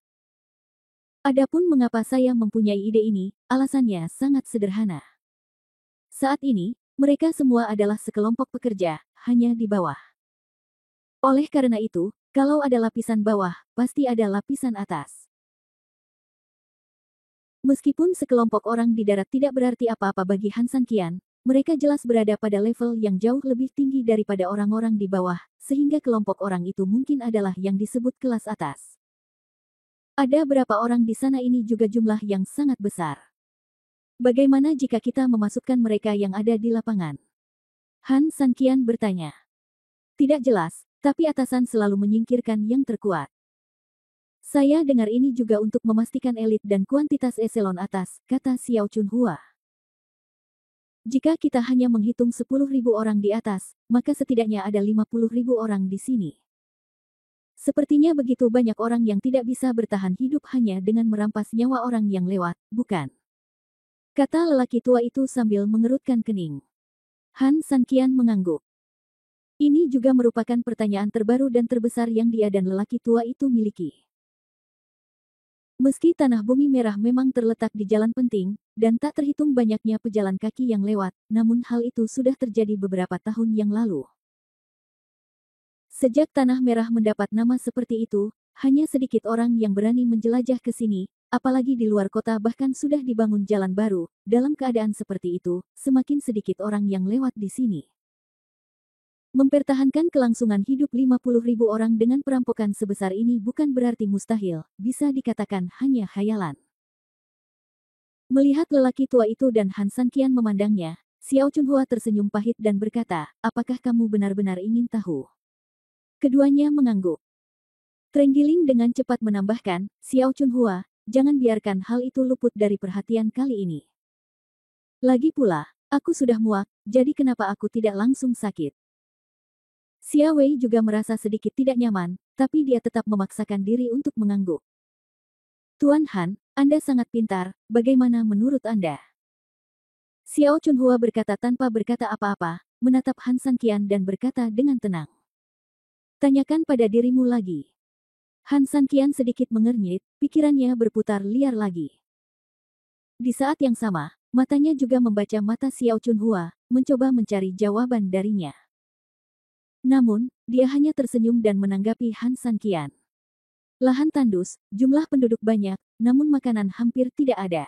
Adapun mengapa saya mempunyai ide ini, alasannya sangat sederhana. Saat ini, mereka semua adalah sekelompok pekerja, hanya di bawah. Oleh karena itu, kalau ada lapisan bawah, pasti ada lapisan atas. Meskipun sekelompok orang di darat tidak berarti apa-apa bagi Han Sanqian, mereka jelas berada pada level yang jauh lebih tinggi daripada orang-orang di bawah, sehingga kelompok orang itu mungkin adalah yang disebut kelas atas. Ada berapa orang di sana ini juga jumlah yang sangat besar. Bagaimana jika kita memasukkan mereka yang ada di lapangan? Han Sanqian bertanya. Tidak jelas, tapi atasan selalu menyingkirkan yang terkuat. Saya dengar ini juga untuk memastikan elit dan kuantitas eselon atas, kata Xiao Chunhua. Jika kita hanya menghitung 10.000 orang di atas, maka setidaknya ada 50.000 orang di sini. Sepertinya begitu banyak orang yang tidak bisa bertahan hidup hanya dengan merampas nyawa orang yang lewat, bukan? Kata lelaki tua itu sambil mengerutkan kening. Han Sanqian mengangguk. Ini juga merupakan pertanyaan terbaru dan terbesar yang dia dan lelaki tua itu miliki. Meski tanah bumi merah memang terletak di jalan penting, dan tak terhitung banyaknya pejalan kaki yang lewat, namun hal itu sudah terjadi beberapa tahun yang lalu. Sejak tanah merah mendapat nama seperti itu, hanya sedikit orang yang berani menjelajah ke sini, apalagi di luar kota bahkan sudah dibangun jalan baru. Dalam keadaan seperti itu, semakin sedikit orang yang lewat di sini. Mempertahankan kelangsungan hidup 50.000 orang dengan perampokan sebesar ini bukan berarti mustahil, bisa dikatakan hanya khayalan. Melihat lelaki tua itu dan Han Sanqian memandangnya, Xiao Chunhua tersenyum pahit dan berkata, apakah kamu benar-benar ingin tahu? Keduanya mengangguk. Trenggiling dengan cepat menambahkan, Xiao Chunhua, jangan biarkan hal itu luput dari perhatian kali ini. Lagi pula, aku sudah muak, jadi kenapa aku tidak langsung sakit? Xia Wei juga merasa sedikit tidak nyaman, tapi dia tetap memaksakan diri untuk mengangguk. Tuan Han, Anda sangat pintar, bagaimana menurut Anda? Xiao Chunhua berkata tanpa berkata apa-apa, menatap Han Sanqian dan berkata dengan tenang. Tanyakan pada dirimu lagi. Han Sanqian sedikit mengernyit, pikirannya berputar liar lagi. Di saat yang sama, matanya juga membaca mata Xiao Chunhua, mencoba mencari jawaban darinya. Namun, dia hanya tersenyum dan menanggapi Han Sanqian. Lahan tandus, jumlah penduduk banyak, namun makanan hampir tidak ada.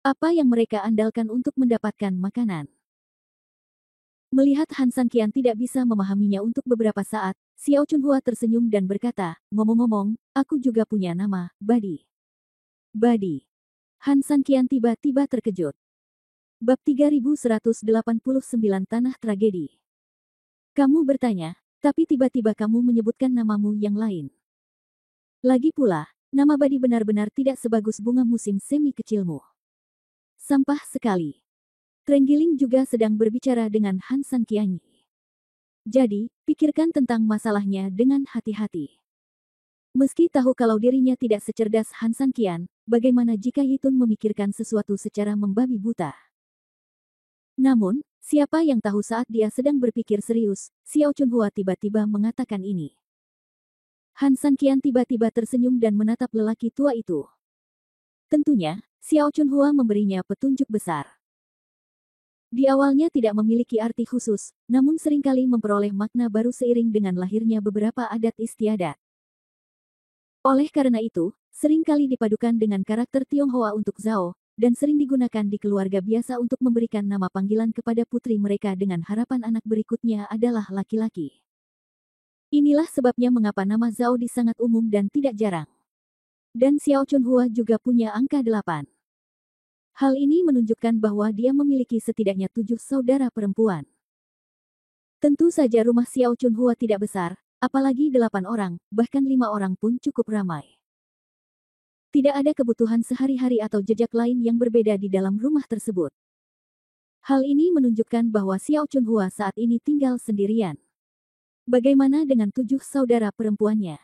Apa yang mereka andalkan untuk mendapatkan makanan? Melihat Han Sanqian tidak bisa memahaminya untuk beberapa saat, Xiao Chunhua tersenyum dan berkata, ngomong-ngomong, aku juga punya nama, Badi. Badi. Han Sanqian tiba-tiba terkejut. Bab 3189 Tanah Tragedi. Kamu bertanya, tapi tiba-tiba kamu menyebutkan namamu yang lain. Lagi pula, nama Badi benar-benar tidak sebagus bunga musim semi kecilmu. Sampah sekali. Trenggiling juga sedang berbicara dengan Han Sanqian. Jadi, pikirkan tentang masalahnya dengan hati-hati. Meski tahu kalau dirinya tidak secerdas Han Sanqian, bagaimana jika Yitun memikirkan sesuatu secara membabi buta? Namun, siapa yang tahu saat dia sedang berpikir serius, Xiao Chunhua tiba-tiba mengatakan ini. Han Sanqian tiba-tiba tersenyum dan menatap lelaki tua itu. Tentunya, Xiao Chunhua memberinya petunjuk besar. Di awalnya tidak memiliki arti khusus, namun seringkali memperoleh makna baru seiring dengan lahirnya beberapa adat istiadat. Oleh karena itu, seringkali dipadukan dengan karakter Tionghoa untuk Zhao, dan sering digunakan di keluarga biasa untuk memberikan nama panggilan kepada putri mereka dengan harapan anak berikutnya adalah laki-laki. Inilah sebabnya mengapa nama Zhao di sangat umum dan tidak jarang. Dan Xiao Chunhua juga punya angka 8. Hal ini menunjukkan bahwa dia memiliki setidaknya 7 saudara perempuan. Tentu saja rumah Xiao Chunhua tidak besar, apalagi 8 orang, bahkan 5 orang pun cukup ramai. Tidak ada kebutuhan sehari-hari atau jejak lain yang berbeda di dalam rumah tersebut. Hal ini menunjukkan bahwa Xiao Chunhua saat ini tinggal sendirian. Bagaimana dengan 7 saudara perempuannya?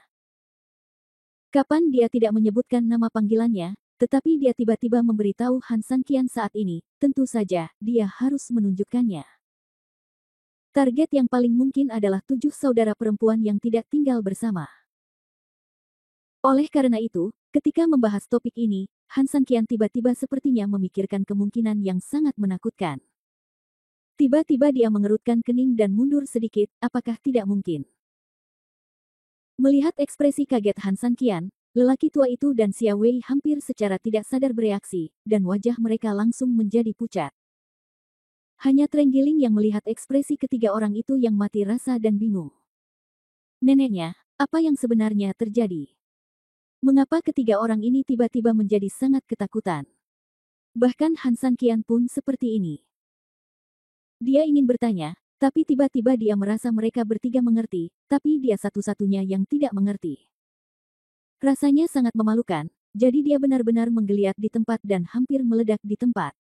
Kapan dia tidak menyebutkan nama panggilannya, tetapi dia tiba-tiba memberitahu Han Sanqian saat ini, tentu saja, dia harus menunjukkannya. Target yang paling mungkin adalah 7 saudara perempuan yang tidak tinggal bersama. Oleh karena itu, ketika membahas topik ini, Han Sanqian tiba-tiba sepertinya memikirkan kemungkinan yang sangat menakutkan. Tiba-tiba dia mengerutkan kening dan mundur sedikit, apakah tidak mungkin? Melihat ekspresi kaget Han Sanqian, lelaki tua itu dan Xia Wei hampir secara tidak sadar bereaksi, dan wajah mereka langsung menjadi pucat. Hanya Trenggiling yang melihat ekspresi ketiga orang itu yang mati rasa dan bingung. Neneknya, apa yang sebenarnya terjadi? Mengapa ketiga orang ini tiba-tiba menjadi sangat ketakutan? Bahkan Han Sanqian pun seperti ini. Dia ingin bertanya, tapi tiba-tiba dia merasa mereka bertiga mengerti, tapi dia satu-satunya yang tidak mengerti. Rasanya sangat memalukan, jadi dia benar-benar menggeliat di tempat dan hampir meledak di tempat.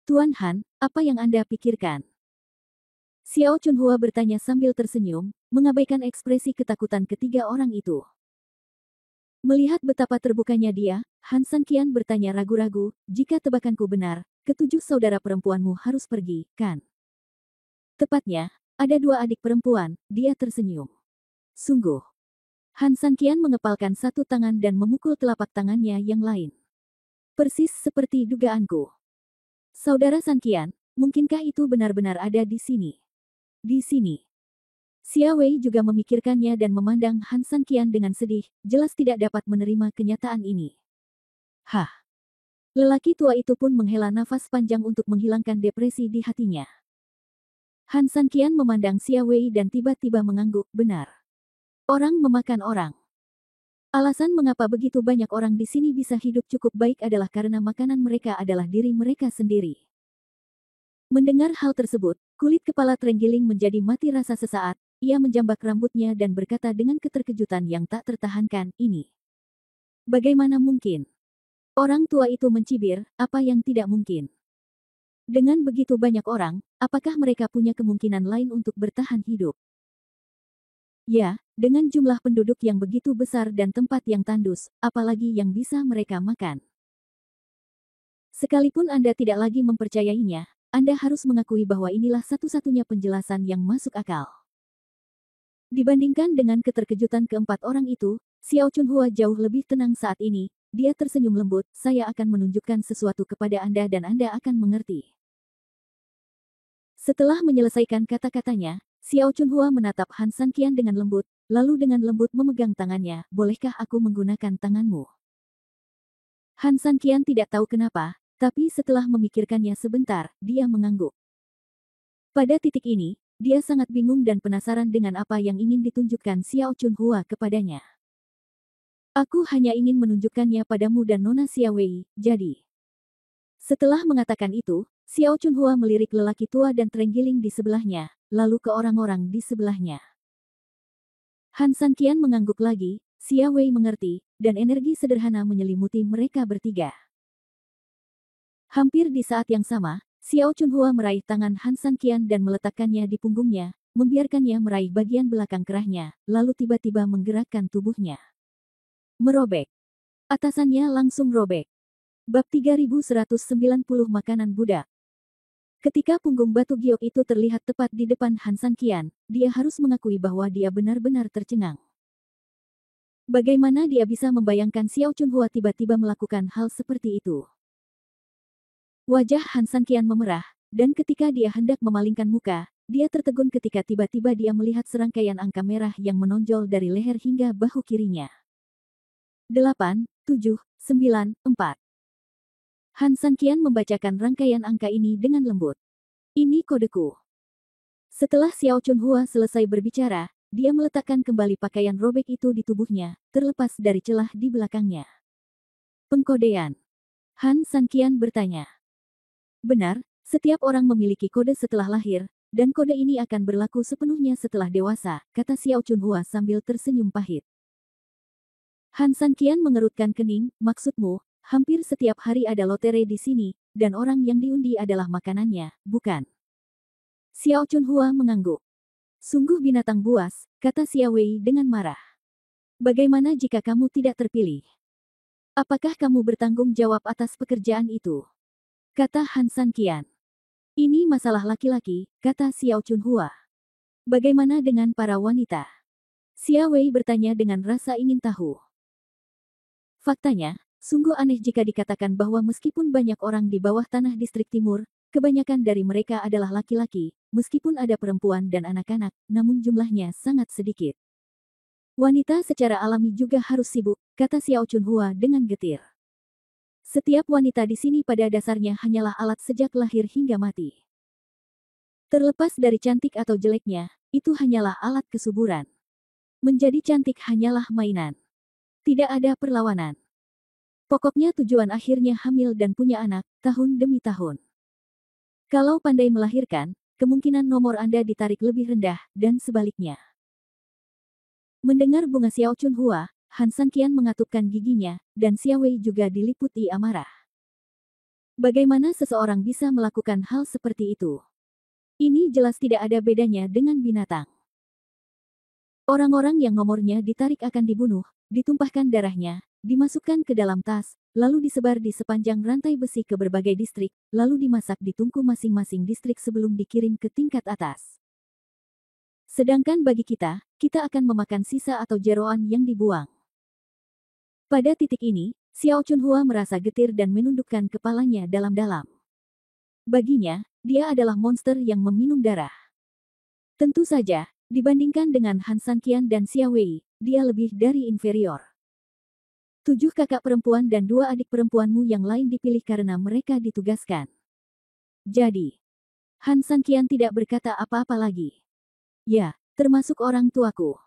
Tuan Han, apa yang Anda pikirkan? Xiao Chunhua bertanya sambil tersenyum, mengabaikan ekspresi ketakutan ketiga orang itu. Melihat betapa terbukanya dia, Han Sanqian bertanya ragu-ragu, jika tebakanku benar, ketujuh saudara perempuanmu harus pergi, kan? Tepatnya, ada 2 adik perempuan, dia tersenyum. Sungguh. Han Sanqian mengepalkan satu tangan dan memukul telapak tangannya yang lain. Persis seperti dugaanku. Saudara Sanqian, mungkinkah itu benar-benar ada di sini? Di sini. Xia Wei juga memikirkannya dan memandang Han Sanqian dengan sedih, jelas tidak dapat menerima kenyataan ini. Hah. Lelaki tua itu pun menghela nafas panjang untuk menghilangkan depresi di hatinya. Han Sanqian memandang Xia Wei dan tiba-tiba mengangguk, benar. Orang memakan orang. Alasan mengapa begitu banyak orang di sini bisa hidup cukup baik adalah karena makanan mereka adalah diri mereka sendiri. Mendengar hal tersebut, kulit kepala Trenggiling menjadi mati rasa sesaat, ia menjambak rambutnya dan berkata dengan keterkejutan yang tak tertahankan, ini. Bagaimana mungkin? Orang tua itu mencibir, apa yang tidak mungkin? Dengan begitu banyak orang, apakah mereka punya kemungkinan lain untuk bertahan hidup? Ya, dengan jumlah penduduk yang begitu besar dan tempat yang tandus, apalagi yang bisa mereka makan. Sekalipun Anda tidak lagi mempercayainya, Anda harus mengakui bahwa inilah satu-satunya penjelasan yang masuk akal. Dibandingkan dengan keterkejutan keempat orang itu, Xiao Chunhua jauh lebih tenang saat ini, dia tersenyum lembut, saya akan menunjukkan sesuatu kepada Anda dan Anda akan mengerti. Setelah menyelesaikan kata-katanya, Xiao Chunhua menatap Han Sanqian dengan lembut, lalu dengan lembut memegang tangannya, bolehkah aku menggunakan tanganmu? Han Sanqian tidak tahu kenapa, tapi setelah memikirkannya sebentar, dia mengangguk. Pada titik ini, dia sangat bingung dan penasaran dengan apa yang ingin ditunjukkan Xiao Chunhua kepadanya. Aku hanya ingin menunjukkannya padamu dan Nona Xia Wei, jadi. Setelah mengatakan itu, Xiao Chunhua melirik lelaki tua dan Trenggiling di sebelahnya, lalu ke orang-orang di sebelahnya. Han Sanqian mengangguk lagi, Xia Wei mengerti, dan energi sederhana menyelimuti mereka bertiga. Hampir di saat yang sama, Xiao Chunhua meraih tangan Han Sanqian dan meletakkannya di punggungnya, membiarkannya meraih bagian belakang kerahnya, lalu tiba-tiba menggerakkan tubuhnya. Merobek. Atasannya langsung robek. Bab 3190 Makanan Budak. Ketika punggung batu giok itu terlihat tepat di depan Han Sanqian, dia harus mengakui bahwa dia benar-benar tercengang. Bagaimana dia bisa membayangkan Xiao Chunhua tiba-tiba melakukan hal seperti itu? Wajah Han Sanqian memerah, dan ketika dia hendak memalingkan muka, dia tertegun ketika tiba-tiba dia melihat serangkaian angka merah yang menonjol dari leher hingga bahu kirinya. 8, 7, 9, 4. Han Sanqian membacakan rangkaian angka ini dengan lembut. Ini kodeku. Setelah Xiao Chunhua selesai berbicara, dia meletakkan kembali pakaian robek itu di tubuhnya, terlepas dari celah di belakangnya. Pengkodean. Han Sanqian bertanya. Benar, setiap orang memiliki kode setelah lahir, dan kode ini akan berlaku sepenuhnya setelah dewasa, kata Xiao Chunhua sambil tersenyum pahit. Han Sanqian mengerutkan kening, maksudmu, hampir setiap hari ada lotre di sini, dan orang yang diundi adalah makanannya, bukan? Xiao Chunhua mengangguk. Sungguh binatang buas, kata Xia Wei dengan marah. Bagaimana jika kamu tidak terpilih? Apakah kamu bertanggung jawab atas pekerjaan itu? Kata Han Sanqian. Ini masalah laki-laki, kata Xiao Chunhua. Bagaimana dengan para wanita? Xia Wei bertanya dengan rasa ingin tahu. Faktanya, sungguh aneh jika dikatakan bahwa meskipun banyak orang di bawah tanah distrik timur, kebanyakan dari mereka adalah laki-laki, meskipun ada perempuan dan anak-anak, namun jumlahnya sangat sedikit. Wanita secara alami juga harus sibuk, kata Xiao Chunhua dengan getir. Setiap wanita di sini pada dasarnya hanyalah alat sejak lahir hingga mati. Terlepas dari cantik atau jeleknya, itu hanyalah alat kesuburan. Menjadi cantik hanyalah mainan. Tidak ada perlawanan. Pokoknya tujuan akhirnya hamil dan punya anak, tahun demi tahun. Kalau pandai melahirkan, kemungkinan nomor Anda ditarik lebih rendah, dan sebaliknya. Mendengar bunga Xiao Chunhua, Han Sanqian mengatupkan giginya, dan Xia Wei juga diliputi amarah. Bagaimana seseorang bisa melakukan hal seperti itu? Ini jelas tidak ada bedanya dengan binatang. Orang-orang yang nomornya ditarik akan dibunuh, ditumpahkan darahnya, dimasukkan ke dalam tas, lalu disebar di sepanjang rantai besi ke berbagai distrik, lalu dimasak di tungku masing-masing distrik sebelum dikirim ke tingkat atas. Sedangkan bagi kita akan memakan sisa atau jeroan yang dibuang. Pada titik ini, Xiao Chunhua merasa getir dan menundukkan kepalanya dalam-dalam. Baginya, dia adalah monster yang meminum darah. Tentu saja, dibandingkan dengan Han Sanqian dan Xia Wei, dia lebih dari inferior. 7 kakak perempuan dan 2 adik perempuanmu yang lain dipilih karena mereka ditugaskan. Jadi, Han Sanqian tidak berkata apa-apa lagi. Ya, termasuk orang tuaku.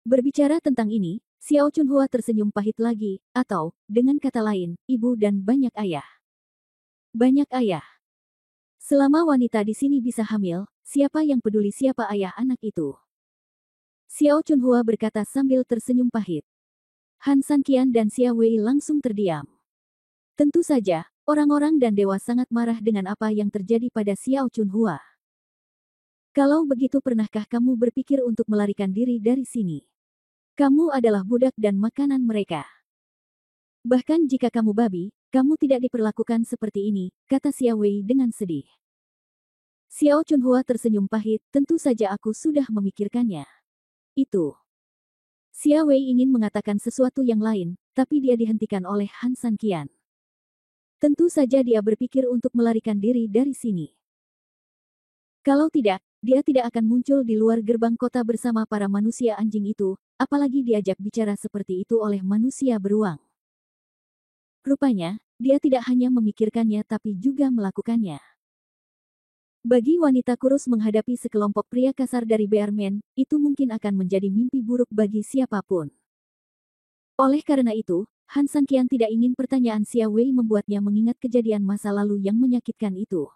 Berbicara tentang ini, Xiao Chunhua tersenyum pahit lagi, atau, dengan kata lain, ibu dan banyak ayah. Banyak ayah. Selama wanita di sini bisa hamil, siapa yang peduli siapa ayah anak itu? Xiao Chunhua berkata sambil tersenyum pahit. Han Sanqian dan Xia Wei langsung terdiam. Tentu saja, orang-orang dan dewa sangat marah dengan apa yang terjadi pada Xiao Chunhua. Kalau begitu pernahkah kamu berpikir untuk melarikan diri dari sini? Kamu adalah budak dan makanan mereka. Bahkan jika kamu babi, kamu tidak diperlakukan seperti ini, kata Xia Wei dengan sedih. Xiao Chunhua tersenyum pahit, tentu saja aku sudah memikirkannya. Itu. Xia Wei ingin mengatakan sesuatu yang lain, tapi dia dihentikan oleh Han Sanqian. Tentu saja dia berpikir untuk melarikan diri dari sini. Kalau tidak, dia tidak akan muncul di luar gerbang kota bersama para manusia anjing itu, apalagi diajak bicara seperti itu oleh manusia beruang. Rupanya, dia tidak hanya memikirkannya tapi juga melakukannya. Bagi wanita kurus menghadapi sekelompok pria kasar dari Bearman, itu mungkin akan menjadi mimpi buruk bagi siapapun. Oleh karena itu, Han Sanqian tidak ingin pertanyaan Xia Wei membuatnya mengingat kejadian masa lalu yang menyakitkan itu.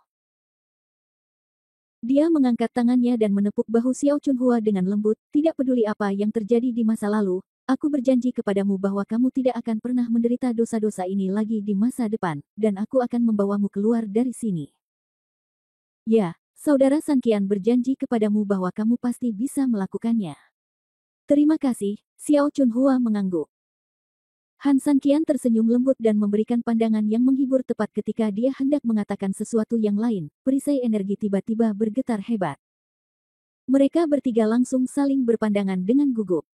Dia mengangkat tangannya dan menepuk bahu Xiao Chunhua dengan lembut, tidak peduli apa yang terjadi di masa lalu, aku berjanji kepadamu bahwa kamu tidak akan pernah menderita dosa-dosa ini lagi di masa depan, dan aku akan membawamu keluar dari sini. Ya, saudara Sanqian berjanji kepadamu bahwa kamu pasti bisa melakukannya. Terima kasih, Xiao Chunhua mengangguk. Han Sanqian tersenyum lembut dan memberikan pandangan yang menghibur tepat ketika dia hendak mengatakan sesuatu yang lain. Perisai energi tiba-tiba bergetar hebat. Mereka bertiga langsung saling berpandangan dengan gugup.